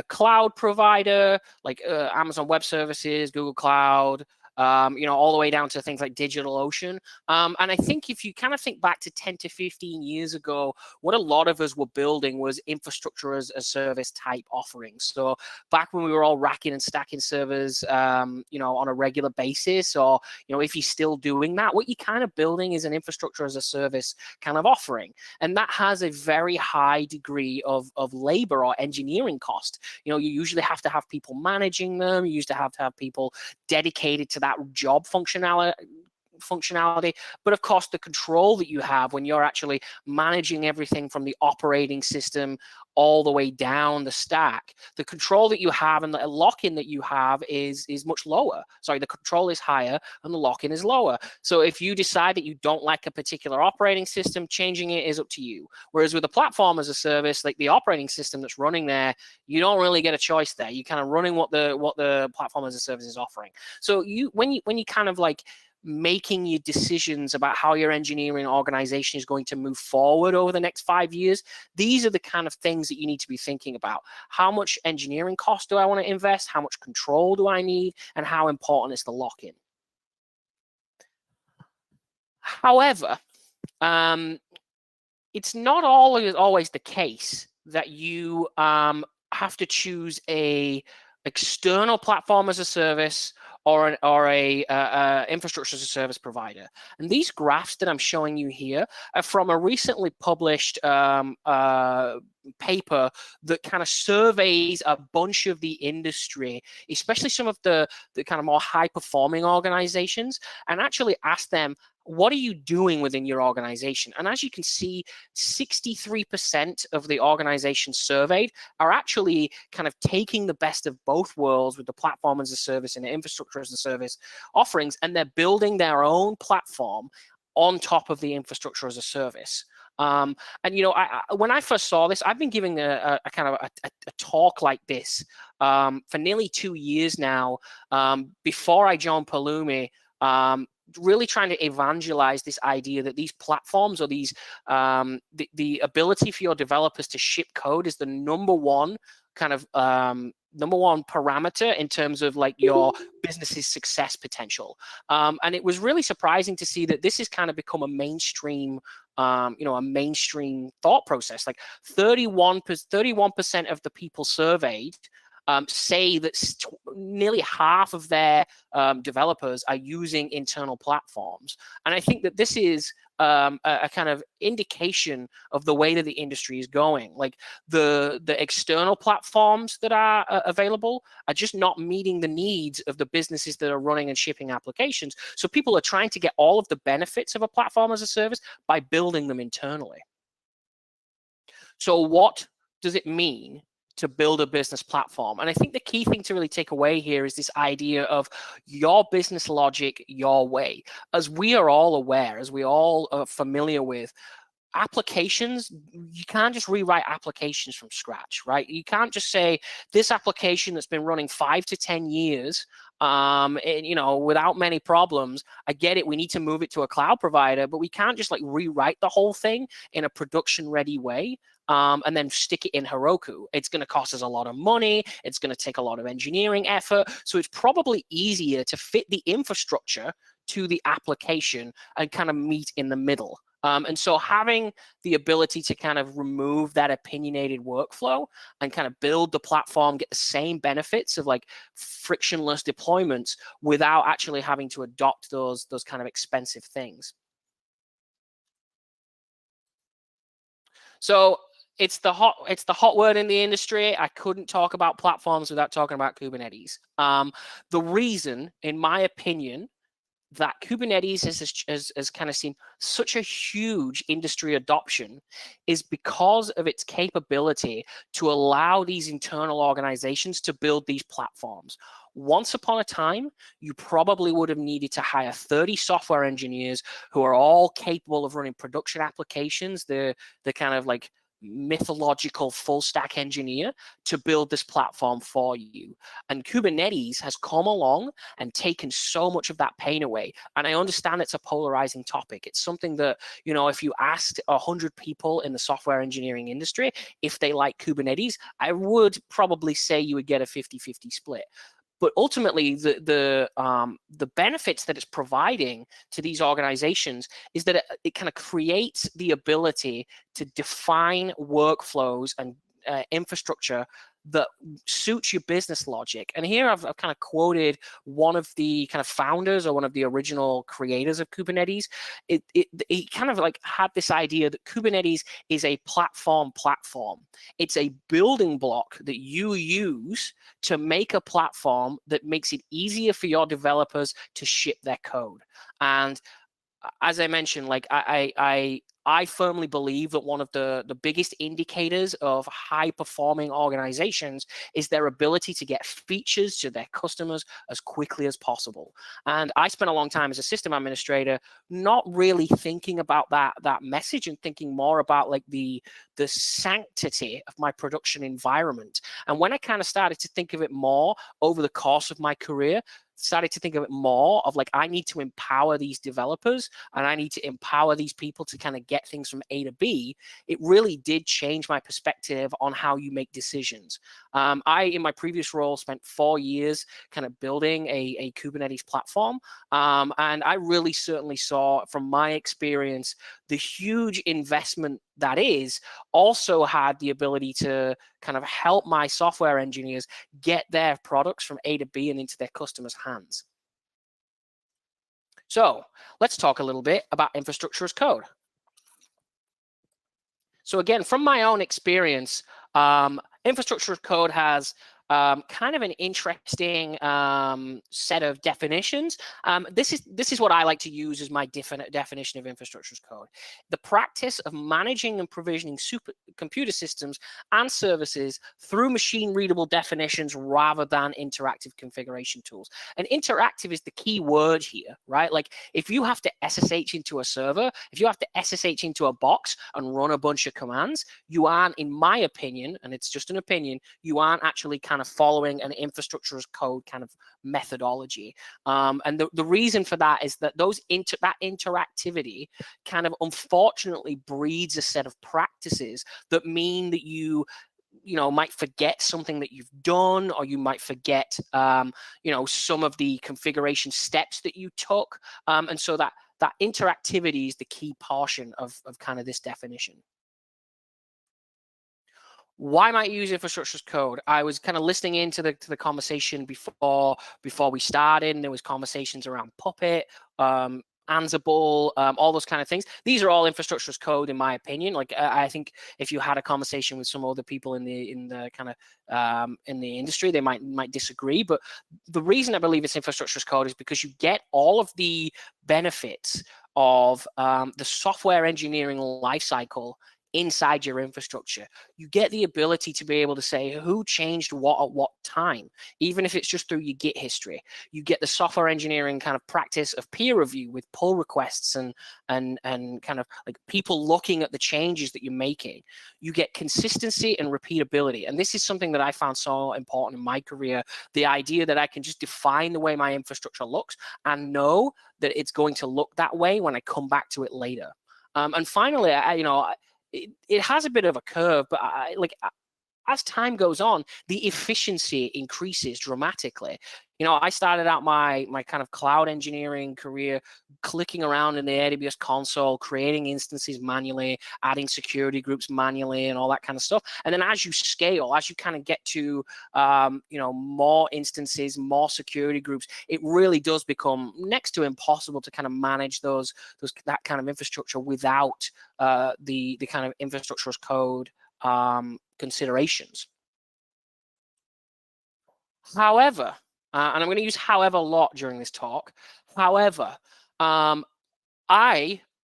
cloud provider, like Amazon Web Services, Google Cloud, all the way down to things like DigitalOcean. And I think if you kind of think back to 10 to 15 years ago, what a lot of us were building was infrastructure as a service type offerings. So back when we were all racking and stacking servers, on a regular basis, or, if you're still doing that, what you're kind of building is an infrastructure as a service kind of offering. And that has a very high degree of labor or engineering cost. You usually have to have people managing them. You used to have people dedicated to that job functionality, but of course the control that you have when you're actually managing everything from the operating system all the way down the stack, the control that you have and the lock-in that you have is much lower. Sorry, the control is higher and the lock-in is lower. So if you decide that you don't like a particular operating system, changing it is up to you. Whereas with a platform as a service, like the operating system that's running there, you don't really get a choice there. You're kind of running what the platform as a service is offering. So when you kind of like making your decisions about how your engineering organization is going to move forward over the next 5 years, these are the kind of things that you need to be thinking about. How much engineering cost do I want to invest? How much control do I need? And how important is the lock-in? However, it's not always the case that you have to choose a external platform as a service or a infrastructure as a service provider. And these graphs that I'm showing you here are from a recently published paper that kind of surveys a bunch of the industry, especially some of the kind of more high performing organizations, and actually ask them, what are you doing within your organization? And as you can see, 63% of the organizations surveyed are actually kind of taking the best of both worlds with the platform as a service and the infrastructure as a service offerings, and they're building their own platform on top of the infrastructure as a service. And you know, when I first saw this, I've been giving a kind of a talk like this for nearly 2 years now. Before I joined Pulumi, really trying to evangelize this idea that these platforms, or these the ability for your developers to ship code, is the number one kind of number one parameter in terms of like your business's success potential. And it was really surprising to see that this has kind of become a mainstream you know, a mainstream thought process. Like 31% of the people surveyed say that nearly half of their developers are using internal platforms. And I think that this is a kind of indication of the way that the industry is going. Like the external platforms that are available are just not meeting the needs of the businesses that are running and shipping applications. So people are trying to get all of the benefits of a platform as a service by building them internally. So what does it mean to build a business platform? And I think the key thing to really take away here is this idea of your business logic, your way. As we are all aware, as we all are familiar with, applications, you can't just rewrite applications from scratch, right? You can't just say this application that's been running 5 to 10 years, and, you know, without many problems. I get it, we need to move it to a cloud provider, but we can't just like rewrite the whole thing in a production ready way. And then stick it in Heroku. It's going to cost us a lot of money. It's going to take a lot of engineering effort. So it's probably easier to fit the infrastructure to the application and kind of meet in the middle. And so having the ability to kind of remove that opinionated workflow and kind of build the platform, get the same benefits of like frictionless deployments without actually having to adopt those kind of expensive things. So it's the hot word in the industry. I couldn't talk about platforms without talking about Kubernetes. The reason, in my opinion, that Kubernetes has kind of seen such a huge industry adoption is because of its capability to allow these internal organizations to build these platforms. Once upon a time, you probably would have needed to hire 30 software engineers who are all capable of running production applications. They're kind of like mythological full stack engineer to build this platform for you. And Kubernetes has come along and taken so much of that pain away. And I understand it's a polarizing topic. It's something that, you know, if you asked 100 people in the software engineering industry if they like Kubernetes, I would probably say you would get a 50-50 split. But ultimately, the benefits that it's providing to these organizations is that it kind of creates the ability to define workflows and infrastructure that suits your business logic. And here I've kind of quoted one of the kind of founders or one of the original creators of Kubernetes. He kind of like had this idea that Kubernetes is a platform. It's a building block that you use to make a platform that makes it easier for your developers to ship their code. And as I mentioned, like I firmly believe that one of the biggest indicators of high performing organizations is their ability to get features to their customers as quickly as possible. And I spent a long time as a system administrator not really thinking about that message and thinking more about like the sanctity of my production environment. And when I kind of started to think of it more over the course of my career, started to think of it more of like, I need to empower these developers and I need to empower these people to kind of get things from A to B. It really did change my perspective on how you make decisions. I, in my previous role, spent 4 years kind of building a Kubernetes platform. And I really certainly saw from my experience, the huge investment that is also had the ability to kind of help my software engineers get their products from A to B and into their customers' hands. So let's talk a little bit about infrastructure as code. So again, from my own experience, infrastructure as code has kind of an interesting set of definitions. This is what I like to use as my definition of infrastructure as code. The practice of managing and provisioning computer systems and services through machine-readable definitions rather than interactive configuration tools. And interactive is the key word here, right? Like if you have to SSH into a server, if you have to SSH into a box and run a bunch of commands, you aren't, in my opinion, and it's just an opinion, you aren't actually kind of following an infrastructure as code kind of methodology. And the reason for that is that that interactivity kind of unfortunately breeds a set of practices that mean that you might forget something that you've done, or you might forget some of the configuration steps that you took. And so that interactivity is the key portion of kind of this definition. Why might you use infrastructure as code? I was kind of listening into the conversation before we started, and there was conversations around Puppet, Ansible, all those kind of things. These are all infrastructure as code, in my opinion. Like I think if you had a conversation with some other people in the kind of in the industry, they might disagree. But the reason I believe it's infrastructure as code is because you get all of the benefits of the software engineering lifecycle inside your infrastructure. You get the ability to be able to say who changed what at what time, even if it's just through your Git history. You get the software engineering kind of practice of peer review with pull requests and kind of like people looking at the changes that you're making. You get consistency and repeatability. And this is something that I found so important in my career, the idea that I can just define the way my infrastructure looks and know that it's going to look that way when I come back to it later. And finally, it has a bit of a curve, but as time goes on, the efficiency increases dramatically. I started out my kind of cloud engineering career clicking around in the AWS console, creating instances manually, adding security groups manually, and all that kind of stuff. And then as you scale, as you kind of get to more instances, more security groups, it really does become next to impossible to kind of manage that kind of infrastructure without the kind of infrastructure as code considerations. However, and I'm going to use however a lot during this talk. However, I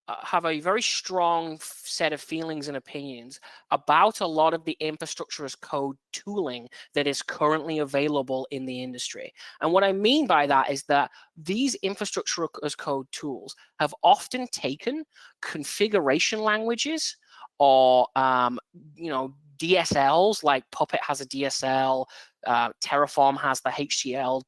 have a very strong set of feelings and opinions about a lot of the infrastructure as code tooling that is currently available in the industry. And what I mean by that is that these infrastructure as code tools have often taken configuration languages or DSLs, like Puppet has a DSL, Terraform has the HCL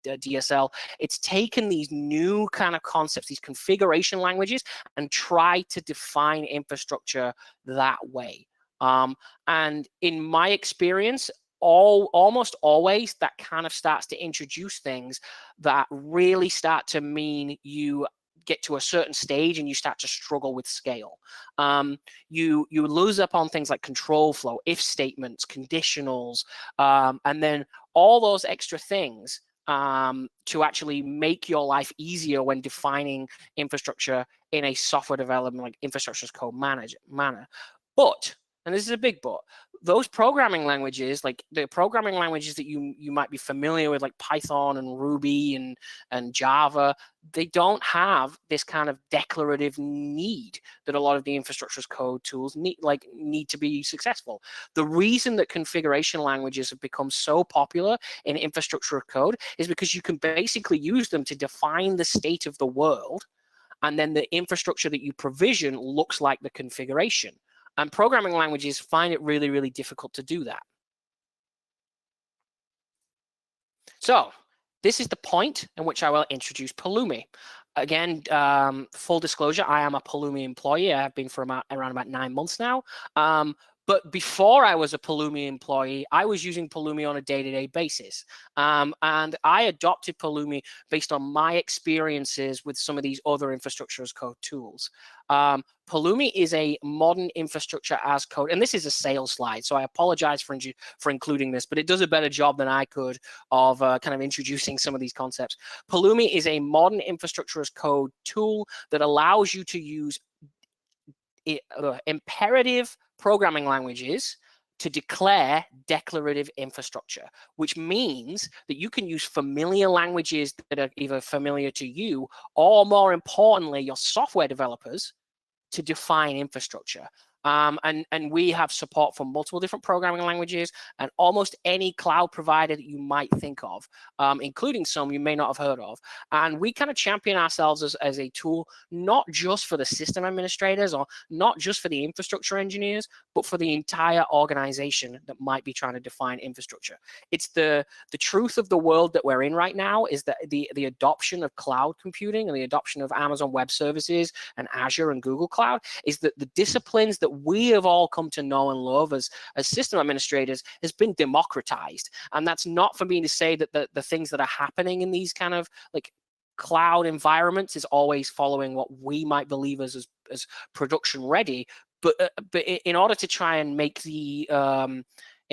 DSL. It's taken these new kind of concepts, these configuration languages, and try to define infrastructure that way. And in my experience, almost always that kind of starts to introduce things that really start to mean you get to a certain stage and you start to struggle with scale. You lose up on things like control flow, if statements, conditionals, and then all those extra things to actually make your life easier when defining infrastructure in a software development, like infrastructure as code manner. But, and this is a big but, those programming languages, like the programming languages that you might be familiar with, like Python and Ruby and Java, they don't have this kind of declarative need that a lot of the infrastructure as code tools need to be successful. The reason that configuration languages have become so popular in infrastructure as code is because you can basically use them to define the state of the world, and then the infrastructure that you provision looks like the configuration. And programming languages find it really, really difficult to do that. So this is the point in which I will introduce Pulumi. Again, full disclosure, I am a Pulumi employee. I have been for around about 9 months now. But before I was a Pulumi employee, I was using Pulumi on a day-to-day basis. And I adopted Pulumi based on my experiences with some of these other infrastructure as code tools. Pulumi is a modern infrastructure as code, and this is a sales slide, so I apologize for including this, but it does a better job than I could of kind of introducing some of these concepts. Pulumi is a modern infrastructure as code tool that allows you to use imperative programming languages to declare declarative infrastructure, which means that you can use familiar languages that are either familiar to you or, more importantly, your software developers to define infrastructure. And we have support for multiple different programming languages and almost any cloud provider that you might think of, including some you may not have heard of. And we kind of champion ourselves as a tool, not just for the system administrators or not just for the infrastructure engineers, but for the entire organization that might be trying to define infrastructure. It's the truth of the world that we're in right now is that the adoption of cloud computing and the adoption of Amazon Web Services and Azure and Google Cloud is that the disciplines that we have all come to know and love as system administrators has been democratized. And that's not for me to say that the things that are happening in these kind of like cloud environments is always following what we might believe as production ready. But in order to try and make in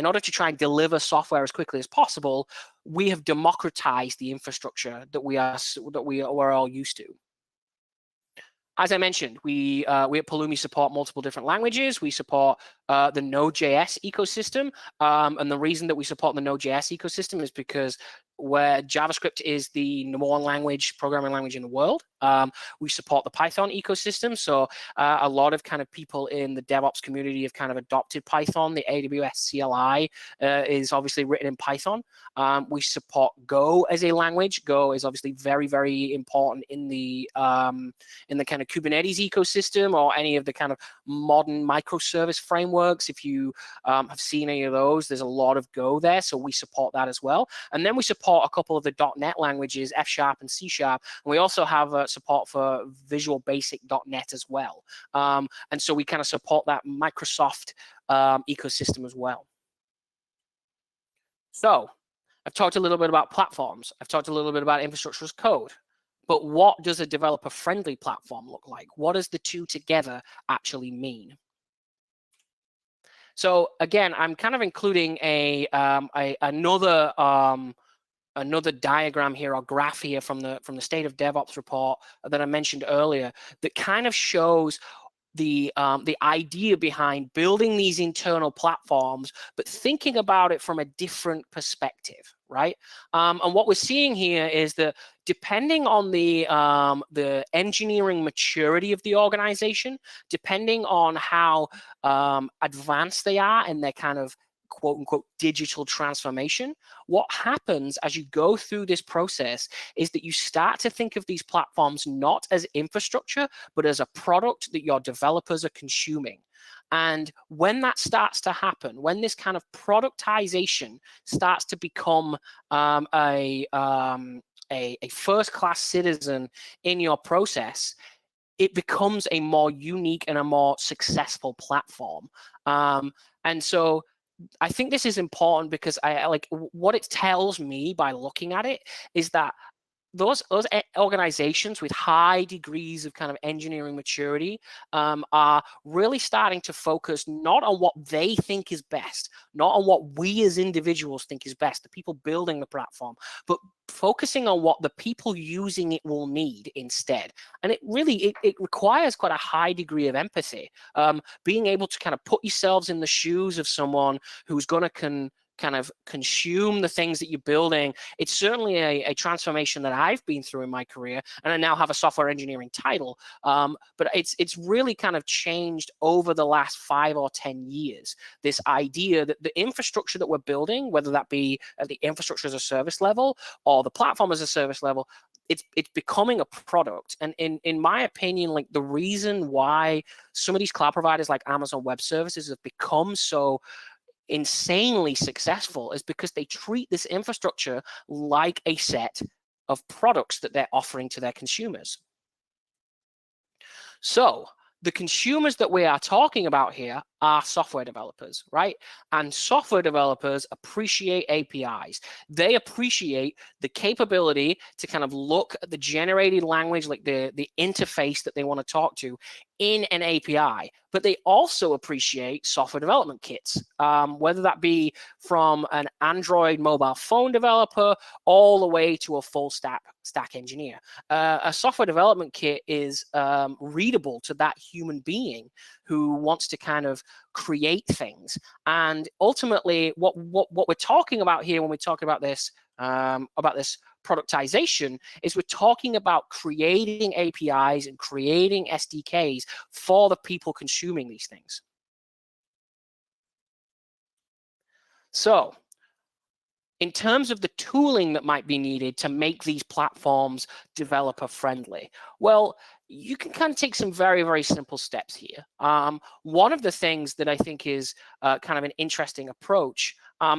order to try and deliver software as quickly as possible, we have democratized the infrastructure that we are all used to. As I mentioned, we at Pulumi support multiple different languages. We support the Node.js ecosystem, and the reason that we support the Node.js ecosystem is because where JavaScript is the #1 programming language in the world. We support the Python ecosystem, so a lot of kind of people in the DevOps community have kind of adopted Python. The AWS CLI is obviously written in Python. We support Go as a language. Go is obviously very, very important in the kind of Kubernetes ecosystem or any of the kind of modern microservice frameworks. If you have seen any of those, there's a lot of Go there, so we support that as well. And then we support a couple of the .NET languages, F# and C#, and we also have support for Visual Basic .NET as well. And so we kind of support that Microsoft ecosystem as well. So I've talked a little bit about platforms. I've talked a little bit about infrastructure as code. But what does a developer-friendly platform look like? What does the two together actually mean? So again, I'm kind of including another diagram here or graph here from the State of DevOps report that I mentioned earlier that kind of shows the idea behind building these internal platforms, but thinking about it from a different perspective, right? And what we're seeing here is that depending on the engineering maturity of the organization, depending on how advanced they are in their kind of quote unquote digital transformation, what happens as you go through this process is that you start to think of these platforms not as infrastructure, but as a product that your developers are consuming. And when that starts to happen, when this kind of productization starts to become a first-class citizen in your process, it becomes a more unique and a more successful platform. And so I think this is important because I like what it tells me by looking at it is that those organizations with high degrees of kind of engineering maturity are really starting to focus not on what they think is best, not on what we as individuals think is best, the people building the platform, but focusing on what the people using it will need instead. And it really, it requires quite a high degree of empathy. Being able to kind of put yourselves in the shoes of someone who's going to kind of consume the things that you're building. It's certainly a transformation that I've been through in my career, and I now have a software engineering title. But it's really kind of changed over the last 5 or 10 years. This idea that the infrastructure that we're building, whether that be at the infrastructure as a service level or the platform as a service level, it's becoming a product. And in my opinion, like the reason why some of these cloud providers like Amazon Web Services have become so insanely successful is because they treat this infrastructure like a set of products that they're offering to their consumers. So the consumers that we are talking about here are software developers, right? And software developers appreciate APIs. They appreciate the capability to kind of look at the generated language, like the interface that they want to talk to in an API. But they also appreciate software development kits, whether that be from an Android mobile phone developer all the way to a full stack engineer. A software development kit is readable to that human being who wants to kind of create things. And ultimately, what we're talking about here when we talk about this productization is we're talking about creating APIs and creating SDKs for the people consuming these things. So in terms of the tooling that might be needed to make these platforms developer friendly, well, you can kind of take some very, very simple steps here. One of the things that I think is kind of an interesting approach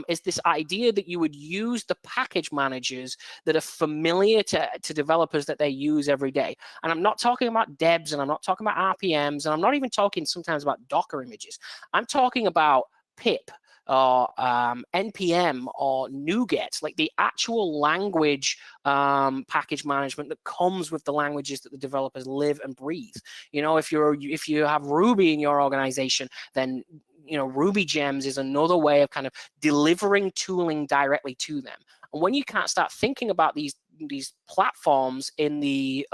is this idea that you would use the package managers that are familiar to developers that they use every day. And I'm not talking about debs, and I'm not talking about RPMs, and I'm not even talking sometimes about Docker images. I'm talking about pip, or NPM, or NuGet, like the actual language package management that comes with the languages that the developers live and breathe. You know, if you have Ruby in your organization, then Ruby Gems is another way of kind of delivering tooling directly to them. And when you can't start thinking about these platforms in the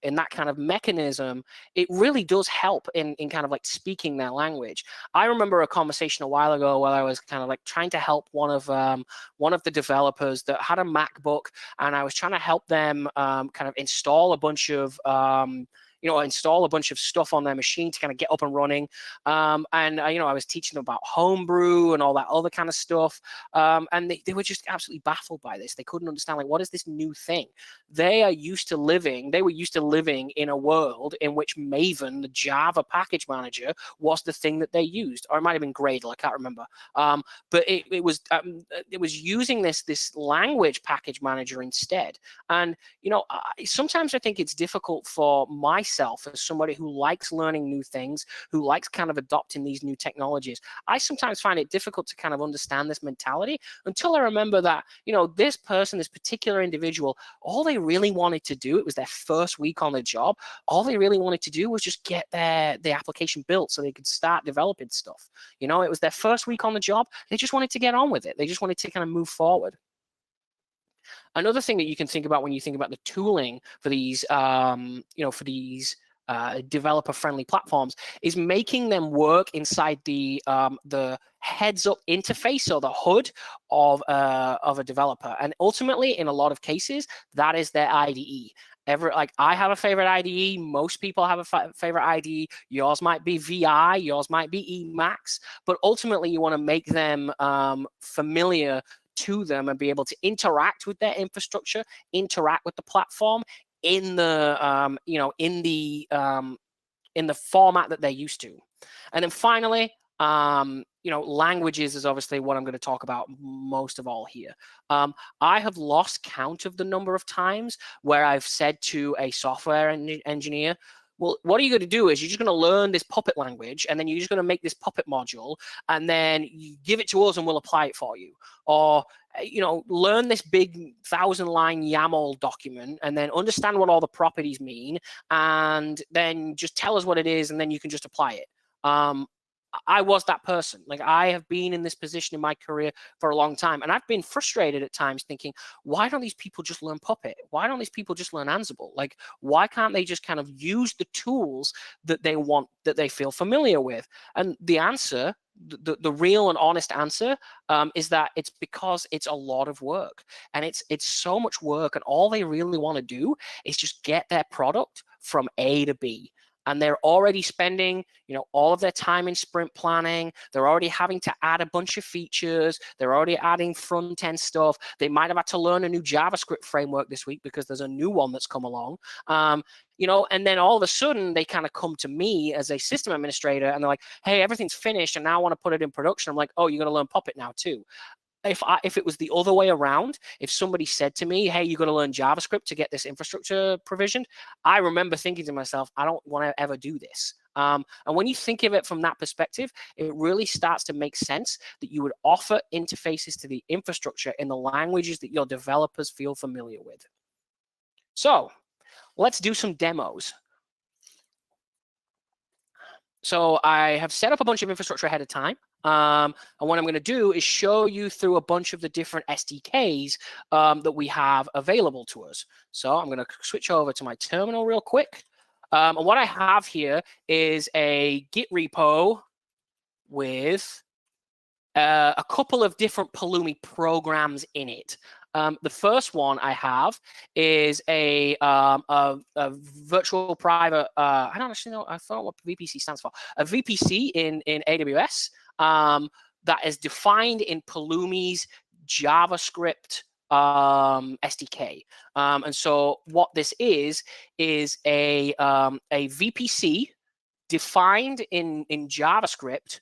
in that kind of mechanism, it really does help in kind of like speaking their language. I remember a conversation a while ago where I was kind of like trying to help one of the developers that had a MacBook, and I was trying to help them kind of install a bunch of install a bunch of stuff on their machine to kind of get up and running. I was teaching them about homebrew and all that other kind of stuff. And they were just absolutely baffled by this. They couldn't understand, like, what is this new thing? They were used to living in a world in which Maven, the Java package manager, was the thing that they used. Or it might have been Gradle, I can't remember. But it was using this language package manager instead. And, sometimes I think it's difficult for myself as somebody who likes learning new things, who likes kind of adopting these new technologies. I sometimes find it difficult to kind of understand this mentality until I remember that, this person, this particular individual, all they really wanted to do, it was their first week on the job, all they really wanted to do was just get the application built so they could start developing stuff. It was their first week on the job. They just wanted to get on with it. They just wanted to kind of move forward. Another thing that you can think about when you think about the tooling for these, developer-friendly platforms is making them work inside the heads-up interface or the hood of a developer. And ultimately, in a lot of cases, that is their IDE. I have a favorite IDE. Most people have a favorite IDE. Yours might be VI. Yours might be Emacs. But ultimately, you want to make them familiar to them and be able to interact with their infrastructure, interact with the platform in the in the format that they're used to. And then finally, languages is obviously what I'm going to talk about most of all here. I have lost count of the number of times where I've said to a software engineer, well, what are you going to do is you're just going to learn this Puppet language, and then you're just going to make this Puppet module, and then you give it to us and we'll apply it for you. Or, learn this big 1,000-line YAML document and then understand what all the properties mean, and then just tell us what it is, and then you can just apply it. I was that person. Like, I have been in this position in my career for a long time, and I've been frustrated at times thinking, why don't these people just learn Puppet? Why don't these people just learn Ansible? Like, why can't they just kind of use the tools that they want, that they feel familiar with? And the answer, the real and honest answer, is that it's because it's a lot of work, and it's so much work, and all they really want to do is just get their product from A to B. And they're already spending, all of their time in sprint planning. They're already having to add a bunch of features. They're already adding front-end stuff. They might have had to learn a new JavaScript framework this week because there's a new one that's come along. And then all of a sudden they kind of come to me as a system administrator, and they're like, hey, everything's finished, and now I want to put it in production. I'm like, oh, you're going to learn Puppet now too. If it was the other way around, if somebody said to me, hey, you got to learn JavaScript to get this infrastructure provisioned, I remember thinking to myself, I don't want to ever do this. And when you think of it from that perspective, it really starts to make sense that you would offer interfaces to the infrastructure in the languages that your developers feel familiar with. So let's do some demos. So I have set up a bunch of infrastructure ahead of time. And what I'm going to do is show you through a bunch of the different SDKs that we have available to us. So I'm going to switch over to my terminal real quick. And what I have here is a Git repo with a couple of different Pulumi programs in it. The first one I have is a virtual private, I don't actually know, I forgot what VPC stands for, a VPC in AWS that is defined in Pulumi's JavaScript SDK. And so what this is a VPC defined in JavaScript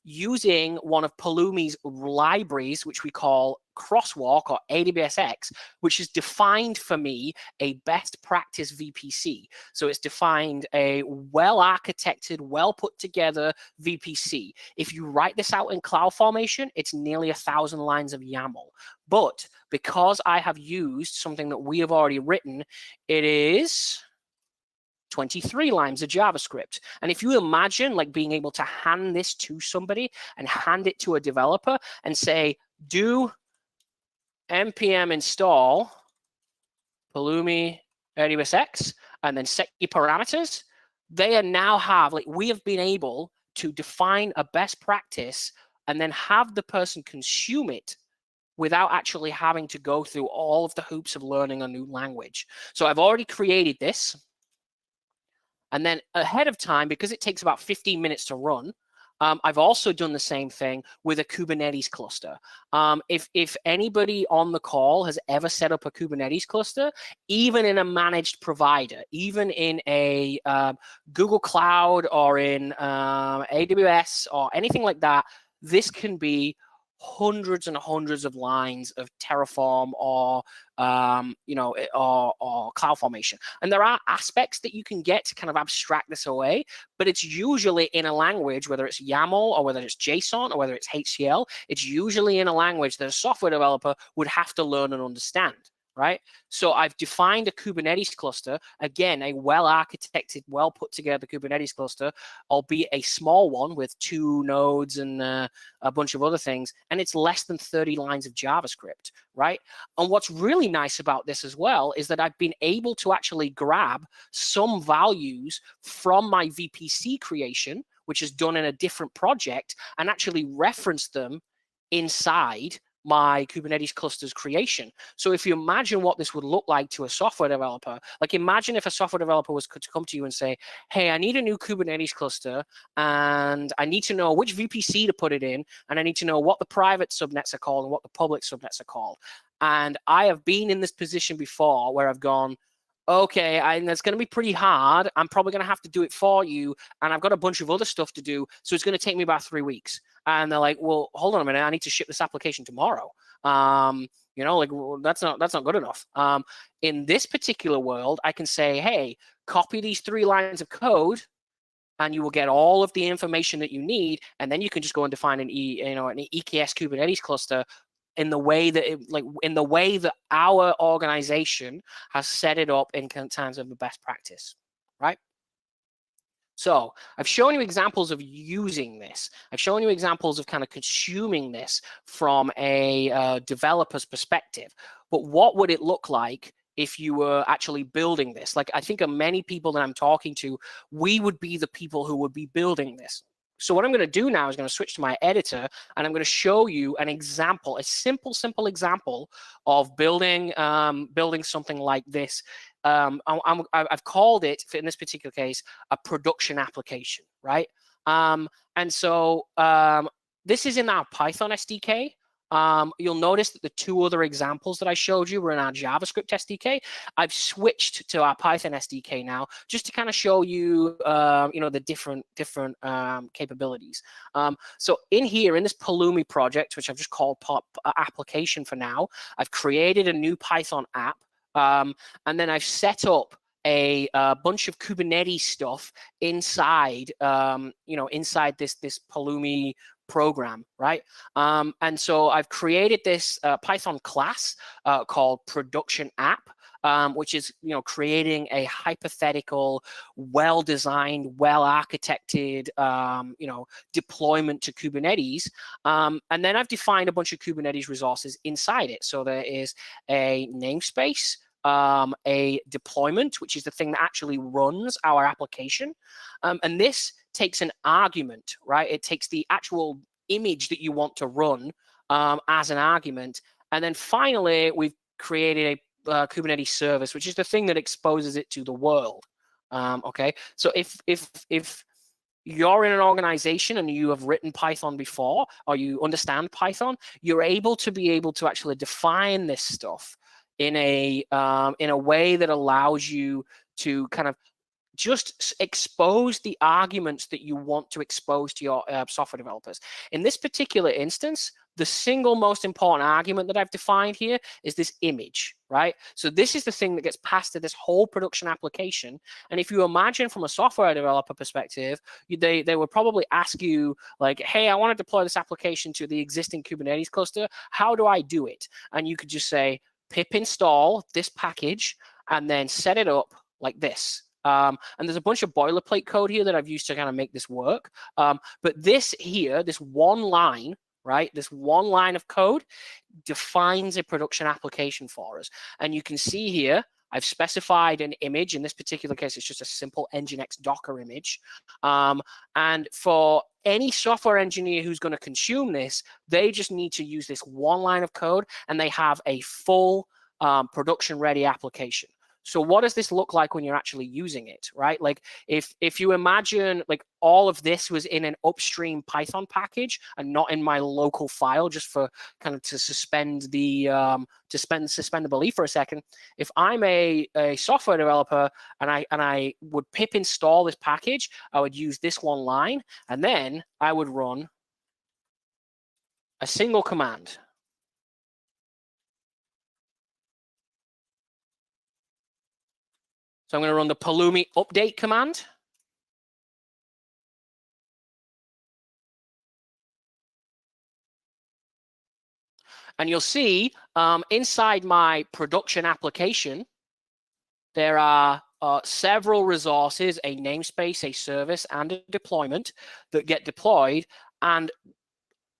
using one of Pulumi's libraries, which we call Crosswalk or AWSX, which has defined for me a best practice VPC. So it's defined a well-architected, well-put-together VPC. If you write this out in CloudFormation, it's nearly 1,000 lines of YAML. But because I have used something that we have already written, it is 23 lines of JavaScript. And if you imagine like being able to hand this to somebody and hand it to a developer and say, do npm install Pulumi AWSX and then set your parameters, they are now have, like we have been able to define a best practice and then have the person consume it without actually having to go through all of the hoops of learning a new language. So I've already created this. And then ahead of time, because it takes about 15 minutes to run, I've also done the same thing with a Kubernetes cluster. If anybody on the call has ever set up a Kubernetes cluster, even in a managed provider, even in a Google Cloud or in AWS or anything like that, this can be hundreds and hundreds of lines of Terraform or or CloudFormation. And there are aspects that you can get to kind of abstract this away, but it's usually in a language, whether it's YAML or whether it's JSON or whether it's HCL, it's usually in a language that a software developer would have to learn and understand. Right? So I've defined a Kubernetes cluster, again, a well-architected, well-put-together Kubernetes cluster, albeit a small one with 2 nodes and a bunch of other things, and it's less than 30 lines of JavaScript, right? And what's really nice about this as well is that I've been able to actually grab some values from my VPC creation, which is done in a different project, and actually reference them inside my Kubernetes cluster's creation. So if you imagine what this would look like to a software developer, like imagine if a software developer was to come to you and say, hey, I need a new Kubernetes cluster and I need to know which VPC to put it in, and I need to know what the private subnets are called and what the public subnets are called. And I have been in this position before where I've gone, okay, and it's going to be pretty hard. I'm probably going to have to do it for you. And I've got a bunch of other stuff to do. So it's going to take me about 3 weeks. And they're like, well, hold on a minute. I need to ship this application tomorrow. Well, that's not good enough. In this particular world, I can say, hey, copy these 3 lines of code and you will get all of the information that you need. And then you can just go and define an EKS Kubernetes cluster in the way that our organization has set it up in terms of the best practice, right? So I've shown you examples of using this. I've shown you examples of kind of consuming this from a developer's perspective. But what would it look like if you were actually building this? Like, I think of many people that I'm talking to, we would be the people who would be building this. So what I'm going to do now is going to switch to my editor, and I'm going to show you an example, a simple example of building something like this. I've called it, in this particular case, a production application, right? And so this is in our Python SDK. You'll notice that the 2 other examples that I showed you were in our JavaScript SDK. I've switched to our Python SDK now, just to kind of show you, the different capabilities. So in here, in this Pulumi project, which I've just called application for now, I've created a new Python app, and then I've set up a bunch of Kubernetes stuff inside, inside this Pulumi program, right? And so I've created this Python class called production app, which is creating a hypothetical, well-designed, well-architected deployment to Kubernetes. And then I've defined a bunch of Kubernetes resources inside it. So there is a namespace, a deployment, which is the thing that actually runs our application. And this takes an argument, right? It takes the actual image that you want to run as an argument. And then finally, we've created a Kubernetes service, which is the thing that exposes it to the world. Okay, so if you're in an organization and you have written Python before, or you understand Python, you're able to actually define this stuff in a way that allows you to kind of just expose the arguments that you want to expose to your software developers. In this particular instance, the single most important argument that I've defined here is this image, right? So this is the thing that gets passed to this whole production application. And if you imagine from a software developer perspective, they would probably ask you like, hey, I want to deploy this application to the existing Kubernetes cluster. How do I do it? And you could just say pip install this package and then set it up like this. And there's a bunch of boilerplate code here that I've used to kind of make this work. But this here, this one line, right? This one line of code defines a production application for us. And you can see here, I've specified an image. In this particular case, it's just a simple Nginx Docker image. And for any software engineer who's going to consume this, they just need to use this one line of code and they have a full production ready application. So what does this look like when you're actually using it, right? Like if you imagine like all of this was in an upstream Python package and not in my local file, just for kind of to suspend the suspend the belief for a second. If I'm a software developer and I would pip install this package, I would use this one line and then I would run a single command. So I'm going to run the Pulumi update command. And you'll see inside my production application, there are several resources, a namespace, a service, and a deployment that get deployed. And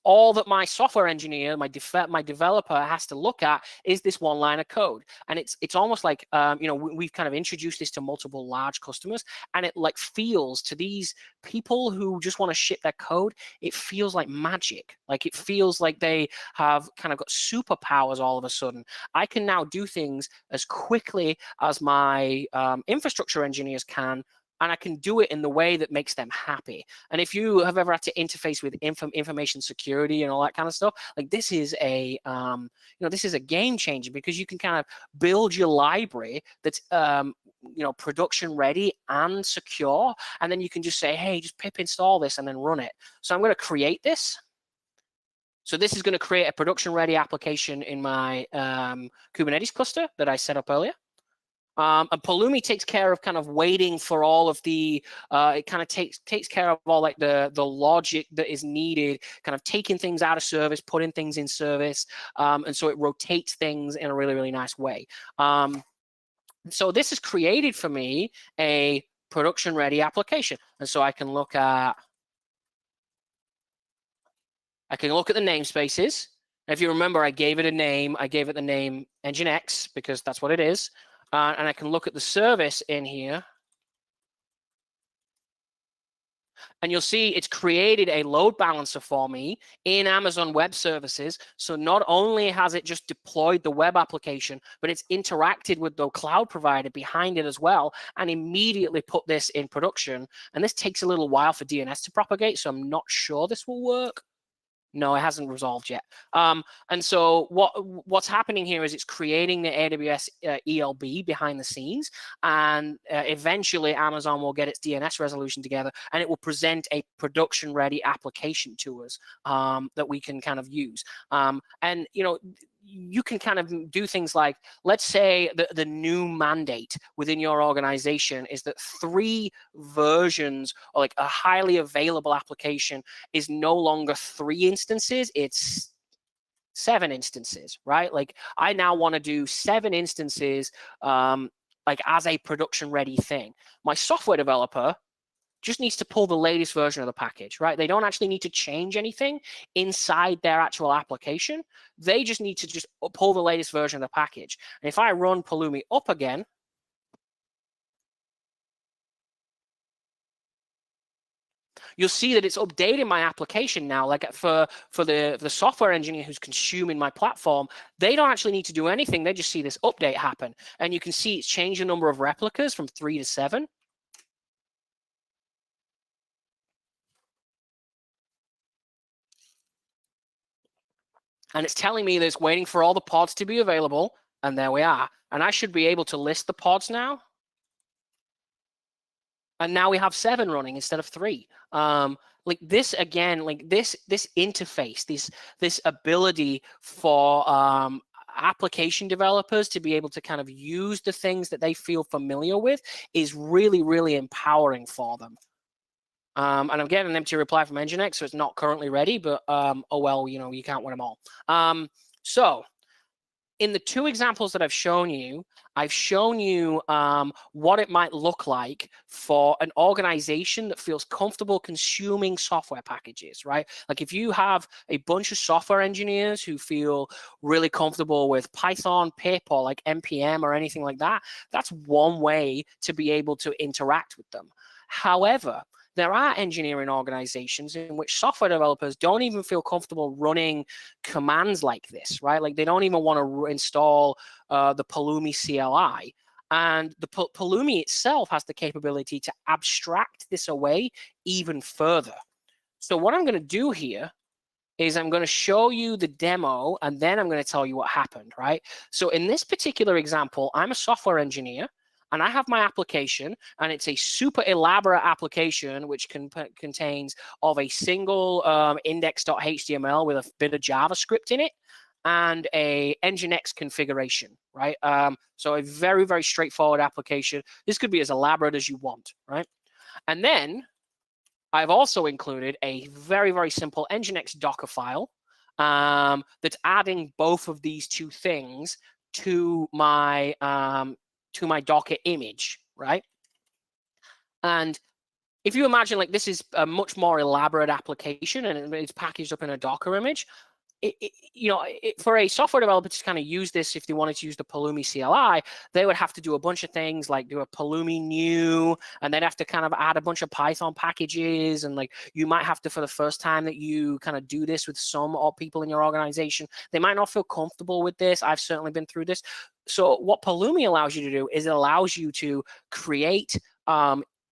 all that my software engineer, my developer has to look at is this one line of code. And it's almost like, we've kind of introduced this to multiple large customers, and it like feels to these people who just want to ship their code, it feels like magic. Like it feels like they have kind of got superpowers all of a sudden. I can now do things as quickly as my infrastructure engineers can, and I can do it in the way that makes them happy. And if you have ever had to interface with information security and all that kind of stuff, like this is a, this is a game changer because you can kind of build your library that's, production ready and secure. And then you can just say, hey, just pip install this and then run it. So I'm going to create this. So this is going to create a production ready application in my Kubernetes cluster that I set up earlier. And Pulumi takes care of kind of waiting for all of the, it kind of takes care of all like the logic that is needed, kind of taking things out of service, putting things in service. And so it rotates things in a really, really nice way. So this has created for me a production ready application. And so I can look at the namespaces. And if you remember, I gave it a name. I gave it the name Nginx because that's what it is. And I can look at the service in here. And you'll see it's created a load balancer for me in Amazon Web Services. So not only has it just deployed the web application, but it's interacted with the cloud provider behind it as well and immediately put this in production. And this takes a little while for DNS to propagate, so I'm not sure this will work. No, it hasn't resolved yet. And so what's happening here is it's creating the AWS ELB behind the scenes, and eventually Amazon will get its DNS resolution together, and it will present a production-ready application to us that we can kind of use. And you can kind of do things like, let's say the new mandate within your organization is that 3 versions, or like a highly available application, is no longer 3 instances, it's 7 instances, right? Like I now want to do 7 instances like as a production ready thing. My software developer just needs to pull the latest version of the package, right? They don't actually need to change anything inside their actual application. They just need to just pull the latest version of the package. And if I run Pulumi up again, you'll see that it's updating my application now. Like for the software engineer who's consuming my platform, they don't actually need to do anything. They just see this update happen. And you can see it's changed the number of replicas from 3 to 7. And it's telling me that it's waiting for all the pods to be available. And there we are. And I should be able to list the pods now. And now we have 7 running instead of 3. Like this again, like this interface, this ability for application developers to be able to kind of use the things that they feel familiar with is really, really empowering for them. And I'm getting an empty reply from Nginx, so it's not currently ready, but oh well, you know, you can't win them all. So in the 2 examples that I've shown you what it might look like for an organization that feels comfortable consuming software packages, right? Like if you have a bunch of software engineers who feel really comfortable with Python, pip, or like NPM or anything like that, that's one way to be able to interact with them. However, there are engineering organizations in which software developers don't even feel comfortable running commands like this, right? Like they don't even want to install the Pulumi CLI. And the Pulumi itself has the capability to abstract this away even further. So what I'm going to do here is I'm going to show you the demo, and then I'm going to tell you what happened, right? So in this particular example, I'm a software engineer, and I have my application, and it's a super elaborate application which contains of a single index.html with a bit of JavaScript in it and a Nginx configuration, right? So a very, very straightforward application. This could be as elaborate as you want, right? And then I've also included a very, very simple Nginx Docker file that's adding both of these 2 things to my Docker image, right? And if you imagine like this is a much more elaborate application and it's packaged up in a Docker image, for a software developer to kind of use this, if they wanted to use the Pulumi CLI, they would have to do a bunch of things like do a Pulumi new, and they'd have to kind of add a bunch of Python packages. And like you might have to, for the first time that you kind of do this with some people in your organization, they might not feel comfortable with this. I've certainly been through this. So what Pulumi allows you to do is it allows you to create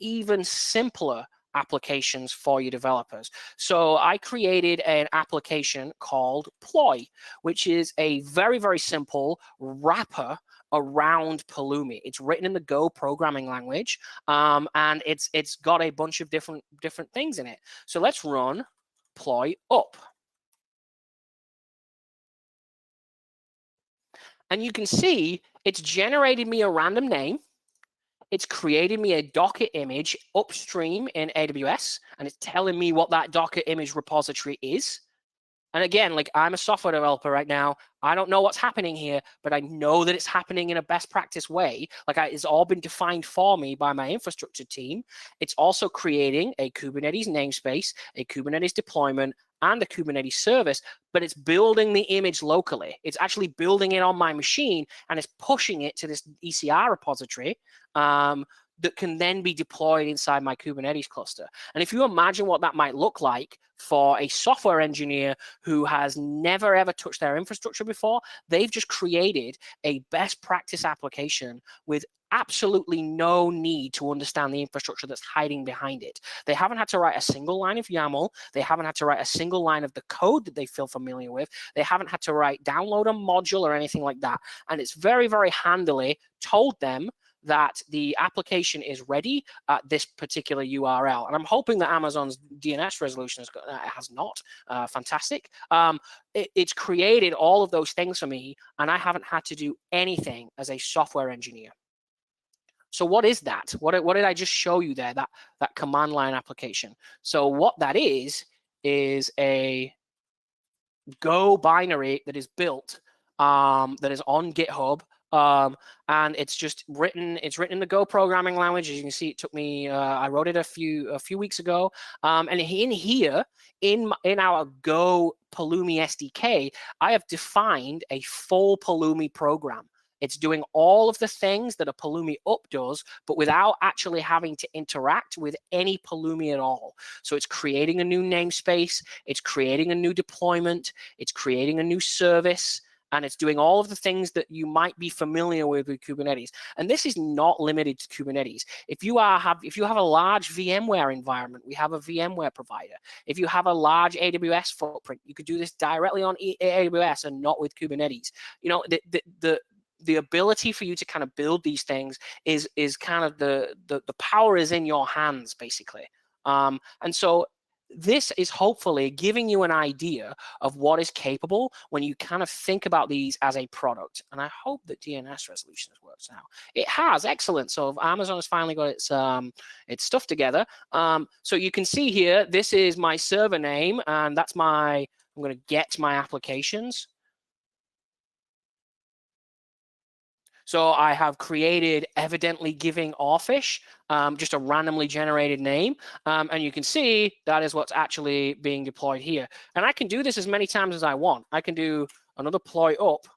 even simpler applications for your developers. So I created an application called Ploy, which is a very, very simple wrapper around Pulumi. It's written in the Go programming language, and it's got a bunch of different things in it. So let's run Ploy up. And you can see it's generated me a random name. It's created me a Docker image upstream in AWS, and it's telling me what that Docker image repository is. And again, like I'm a software developer right now. I don't know what's happening here, but I know that it's happening in a best practice way. Like it's all been defined for me by my infrastructure team. It's also creating a Kubernetes namespace, a Kubernetes deployment, and a Kubernetes service, but it's building the image locally. It's actually building it on my machine, and it's pushing it to this ECR repository that can then be deployed inside my Kubernetes cluster. And if you imagine what that might look like for a software engineer who has never ever touched their infrastructure before, they've just created a best practice application with absolutely no need to understand the infrastructure that's hiding behind it. They haven't had to write a single line of YAML. They haven't had to write a single line of the code that they feel familiar with. They haven't had to download a module or anything like that. And it's very, very handily told them that the application is ready at this particular URL. And I'm hoping that Amazon's DNS resolution has not. Fantastic. It's created all of those things for me, and I haven't had to do anything as a software engineer. So what is that? What did I just show you there, that command line application? So what that is a Go binary that is built, that is on GitHub, and it's written in the Go programming language. As you can see, it took me, I wrote it a few weeks ago, and in here, in our Go Pulumi SDK, I have defined a full Pulumi program. It's doing all of the things that a Pulumi up does, but without actually having to interact with any Pulumi at all. So it's creating a new namespace, it's creating a new deployment, it's creating a new service, and it's doing all of the things that you might be familiar with Kubernetes. And this is not limited to Kubernetes. If you have a large VMware environment, we have a VMware provider. If you have a large AWS footprint, you could do this directly on AWS and not with Kubernetes. You know, the ability for you to kind of build these things is kind of the power is in your hands, basically. And so this is hopefully giving you an idea of what is capable when you kind of think about these as a product. And I hope that DNS resolution works now. It has, excellent. So Amazon has finally got its stuff together. So you can see here, this is my server name, and that's I'm going to get my applications. So I have created evidently giving Orfish, just a randomly generated name. And you can see that is what's actually being deployed here. And I can do this as many times as I want. I can do another deploy up.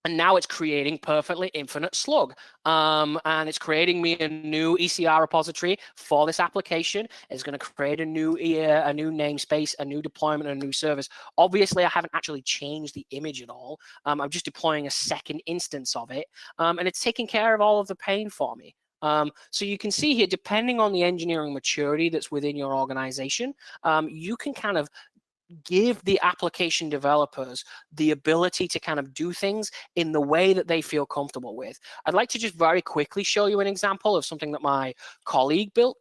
And now it's creating perfectly infinite slug. And it's creating me a new ECR repository for this application. It's going to create a new namespace, a new deployment, and a new service. Obviously, I haven't actually changed the image at all. I'm just deploying a second instance of it. And it's taking care of all of the pain for me. So you can see here, depending on the engineering maturity that's within your organization, you can kind of give the application developers the ability to kind of do things in the way that they feel comfortable with. I'd like to just very quickly show you an example of something that my colleague built,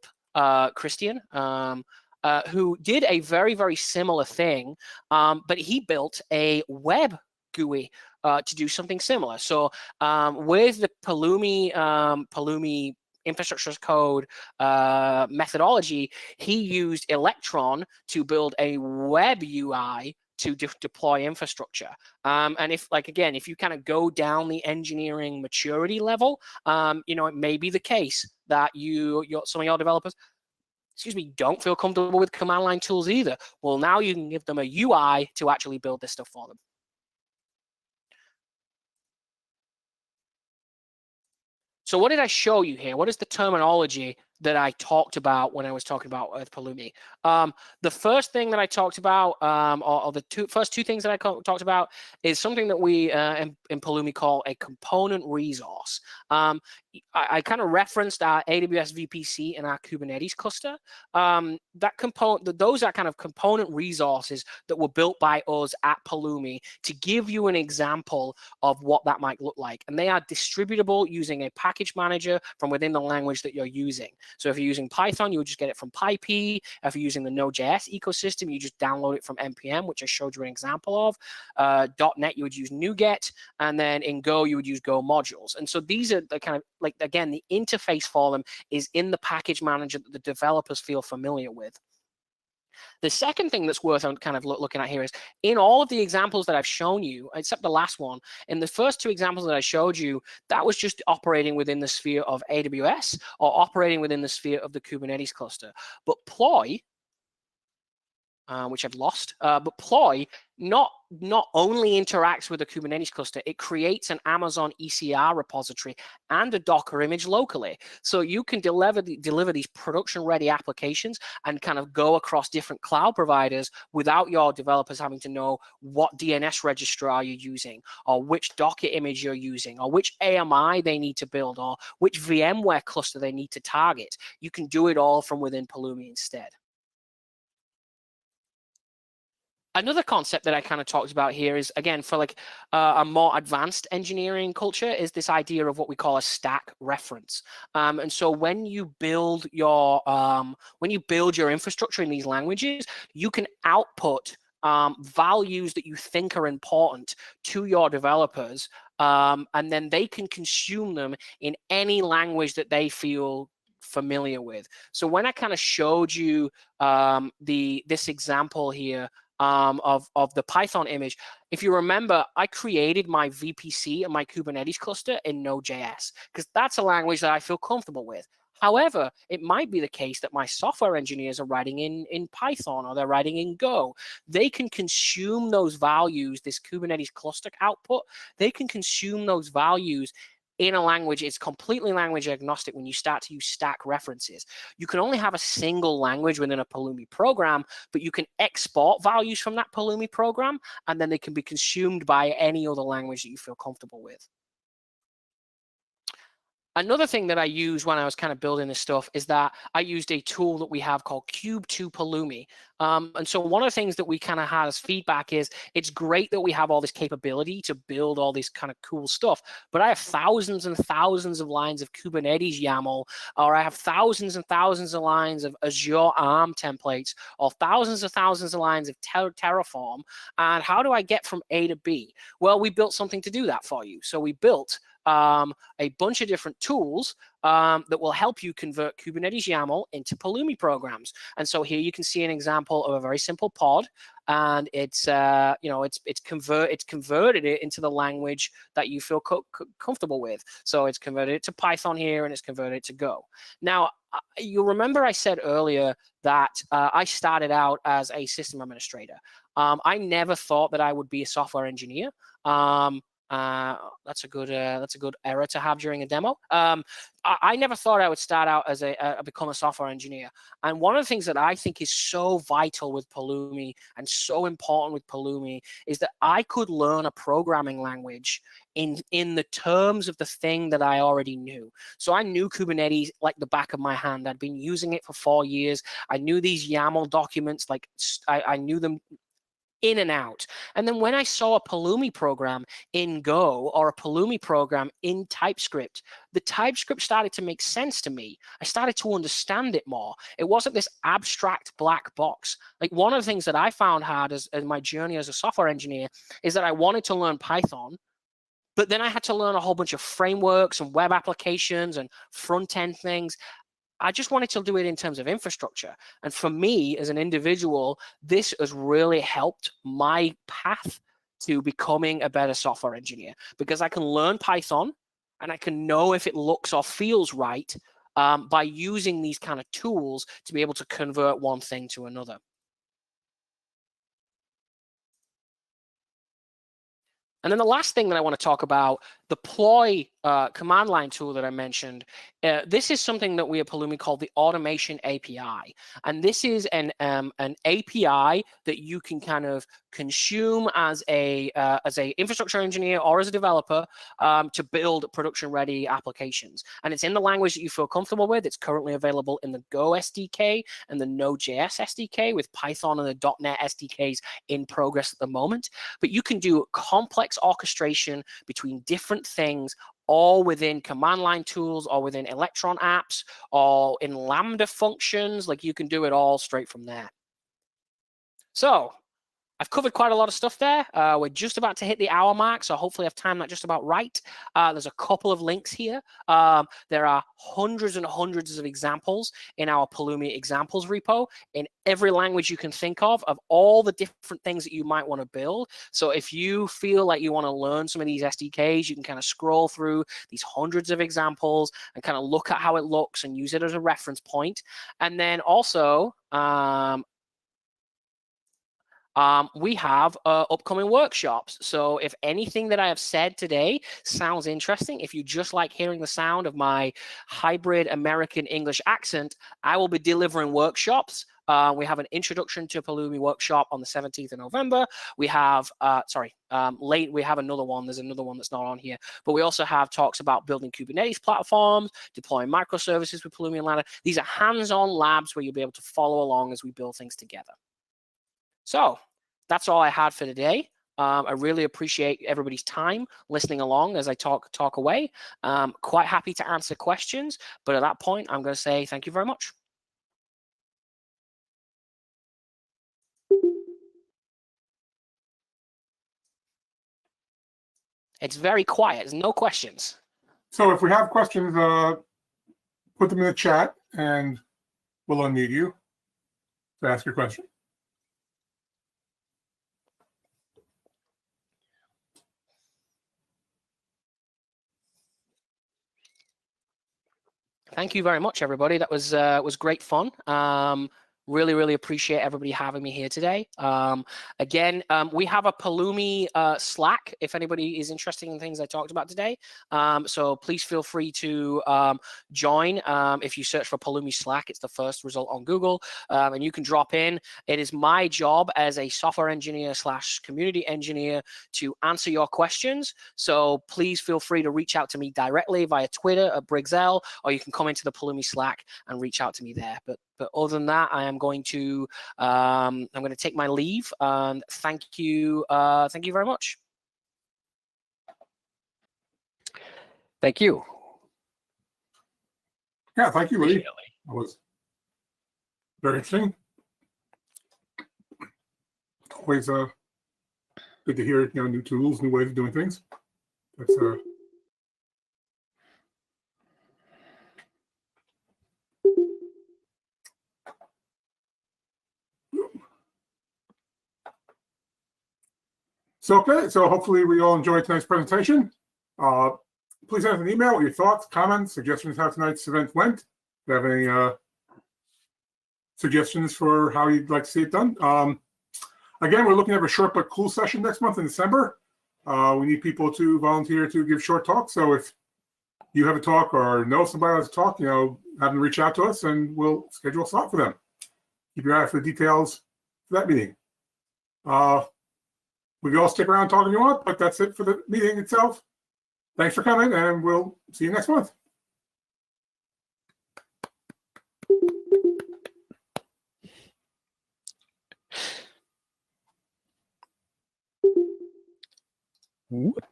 Christian, who did a very, very similar thing, but he built a web GUI to do something similar. So with the Pulumi infrastructure as code methodology, he used Electron to build a web UI to deploy infrastructure. And if you kind of go down the engineering maturity level, it may be the case that some of your developers, don't feel comfortable with command line tools either. Well, now you can give them a UI to actually build this stuff for them. So what did I show you here? What is the terminology that I talked about when I was talking about Pulumi? The first thing that I talked about, or the first two things that I talked about, is something that we in Pulumi call a component resource. I kind of referenced our AWS VPC and our Kubernetes cluster. Those are kind of component resources that were built by us at Pulumi to give you an example of what that might look like. And they are distributable using a package manager from within the language that you're using. So if you're using Python, you would just get it from PyP. If you're using the Node.js ecosystem, you just download it from NPM, which I showed you an example of. .NET, you would use NuGet. And then in Go, you would use Go modules. And so these are the kind of, again, the interface for them is in the package manager that the developers feel familiar with. The second thing that's worth kind of looking at here is in all of the examples that I've shown you, except the last one, in the first two examples that I showed you, that was just operating within the sphere of AWS or operating within the sphere of the Kubernetes cluster. But Ploy, which I've lost, but Ploy not only interacts with the Kubernetes cluster, it creates an Amazon ECR repository and a Docker image locally. So you can deliver these production-ready applications and kind of go across different cloud providers without your developers having to know what DNS registrar you're using, or which Docker image you're using, or which AMI they need to build, or which VMware cluster they need to target. You can do it all from within Pulumi instead. Another concept that I kind of talked about here is, again, for like a more advanced engineering culture, is this idea of what we call a stack reference. And so when you build your infrastructure in these languages, you can output values that you think are important to your developers, and then they can consume them in any language that they feel familiar with. So when I kind of showed you this example here of the Python image, if you remember, I created my VPC and my Kubernetes cluster in Node.js because that's a language that I feel comfortable with. However, it might be the case that my software engineers are writing in Python or they're writing in Go. They can consume those values, this Kubernetes cluster output, they can consume those values in a language. It's completely language agnostic when you start to use stack references. You can only have a single language within a Pulumi program, but you can export values from that Pulumi program, and then they can be consumed by any other language that you feel comfortable with. Another thing that I used when I was kind of building this stuff is that I used a tool that we have called Cube2 Pulumi. And so one of the things that we kind of had as feedback is it's great that we have all this capability to build all this kind of cool stuff, but I have thousands and thousands of lines of Kubernetes YAML, or I have thousands and thousands of lines of Azure ARM templates, or thousands of lines of Terraform. And how do I get from A to B? Well, we built something to do that for you. So we built a bunch of different tools that will help you convert Kubernetes YAML into Pulumi programs. And so here you can see an example of a very simple pod, and it's it's converted it into the language that you feel comfortable with. So it's converted it to Python here, and it's converted it to Go. Now, you'll remember I said earlier that I started out as a system administrator. I never thought that I would be a software engineer. That's a good error to have during a demo. I never thought I would start out as become a software engineer. And one of the things that I think is so vital with Pulumi and so important with Pulumi is that I could learn a programming language in the terms of the thing that I already knew. So I knew Kubernetes like the back of my hand. I'd been using it for 4 years. I knew these YAML documents, like I knew them in and out. And then when I saw a Pulumi program in Go or a Pulumi program in TypeScript, the TypeScript started to make sense to me. I started to understand it more. It wasn't this abstract black box. Like, one of the things that I found hard as my journey as a software engineer is that I wanted to learn Python, but then I had to learn a whole bunch of frameworks and web applications and front-end things. I just wanted to do it in terms of infrastructure. And for me as an individual, this has really helped my path to becoming a better software engineer, because I can learn Python and I can know if it looks or feels right by using these kind of tools to be able to convert one thing to another. And then the last thing that I want to talk about, the ploy command line tool that I mentioned. This is something that we at Pulumi call the automation API. And this is an API that you can kind of consume as a infrastructure engineer or as a developer to build production ready applications. And it's in the language that you feel comfortable with. It's currently available in the Go SDK and the Node.js SDK, with Python and the .NET SDKs in progress at the moment. But you can do complex orchestration between different things, all within command line tools or within Electron apps or in Lambda functions. Like, you can do it all straight from there. So I've covered quite a lot of stuff there. We're just about to hit the hour mark, so hopefully I've timed that just about right. There's a couple of links here. There are hundreds and hundreds of examples in our Pulumi examples repo in every language you can think of all the different things that you might want to build. So if you feel like you want to learn some of these SDKs, you can kind of scroll through these hundreds of examples and kind of look at how it looks and use it as a reference point. And then also, we have upcoming workshops. So if anything that I have said today sounds interesting, if you just like hearing the sound of my hybrid American English accent, I will be delivering workshops. We have an introduction to Pulumi workshop on the 17th of November. We have, we have another one. There's another one that's not on here. But we also have talks about building Kubernetes platforms, deploying microservices with Pulumi and Ladder. These are hands-on labs where you'll be able to follow along as we build things together. So that's all I had for today. I really appreciate everybody's time listening along as I talk away. Quite happy to answer questions, but at that point, I'm going to say thank you very much. It's very quiet. There's no questions. So if we have questions, put them in the chat and we'll unmute you to ask your question. Thank you very much, everybody. That was great fun. Really appreciate everybody having me here today. Again, we have a Pulumi Slack if anybody is interested in things I talked about today. So please feel free to join. If you search for Pulumi Slack, it's the first result on Google, and you can drop in. It is my job as a software engineer / community engineer to answer your questions. So please feel free to reach out to me directly via Twitter at Briggsell, or you can come into the Pulumi Slack and reach out to me there. But other than that, I am going to take my leave, and thank you very much. Thank you. Yeah, thank you, Lee. Appreciate it, Lee. That was very interesting. Always good to hear, new tools, new ways of doing things. That's So okay, so hopefully we all enjoyed tonight's presentation. Please send us an email with your thoughts, comments, suggestions how tonight's event went. If you have any suggestions for how you'd like to see it done. Again, we're looking at a short but cool session next month in December. We need people to volunteer to give short talks. So if you have a talk or know somebody has a talk, have them reach out to us and we'll schedule a slot for them. Keep your eye out for the details for that meeting. We can all stick around talking if you want, but that's it for the meeting itself. Thanks for coming, and we'll see you next month. Whoop.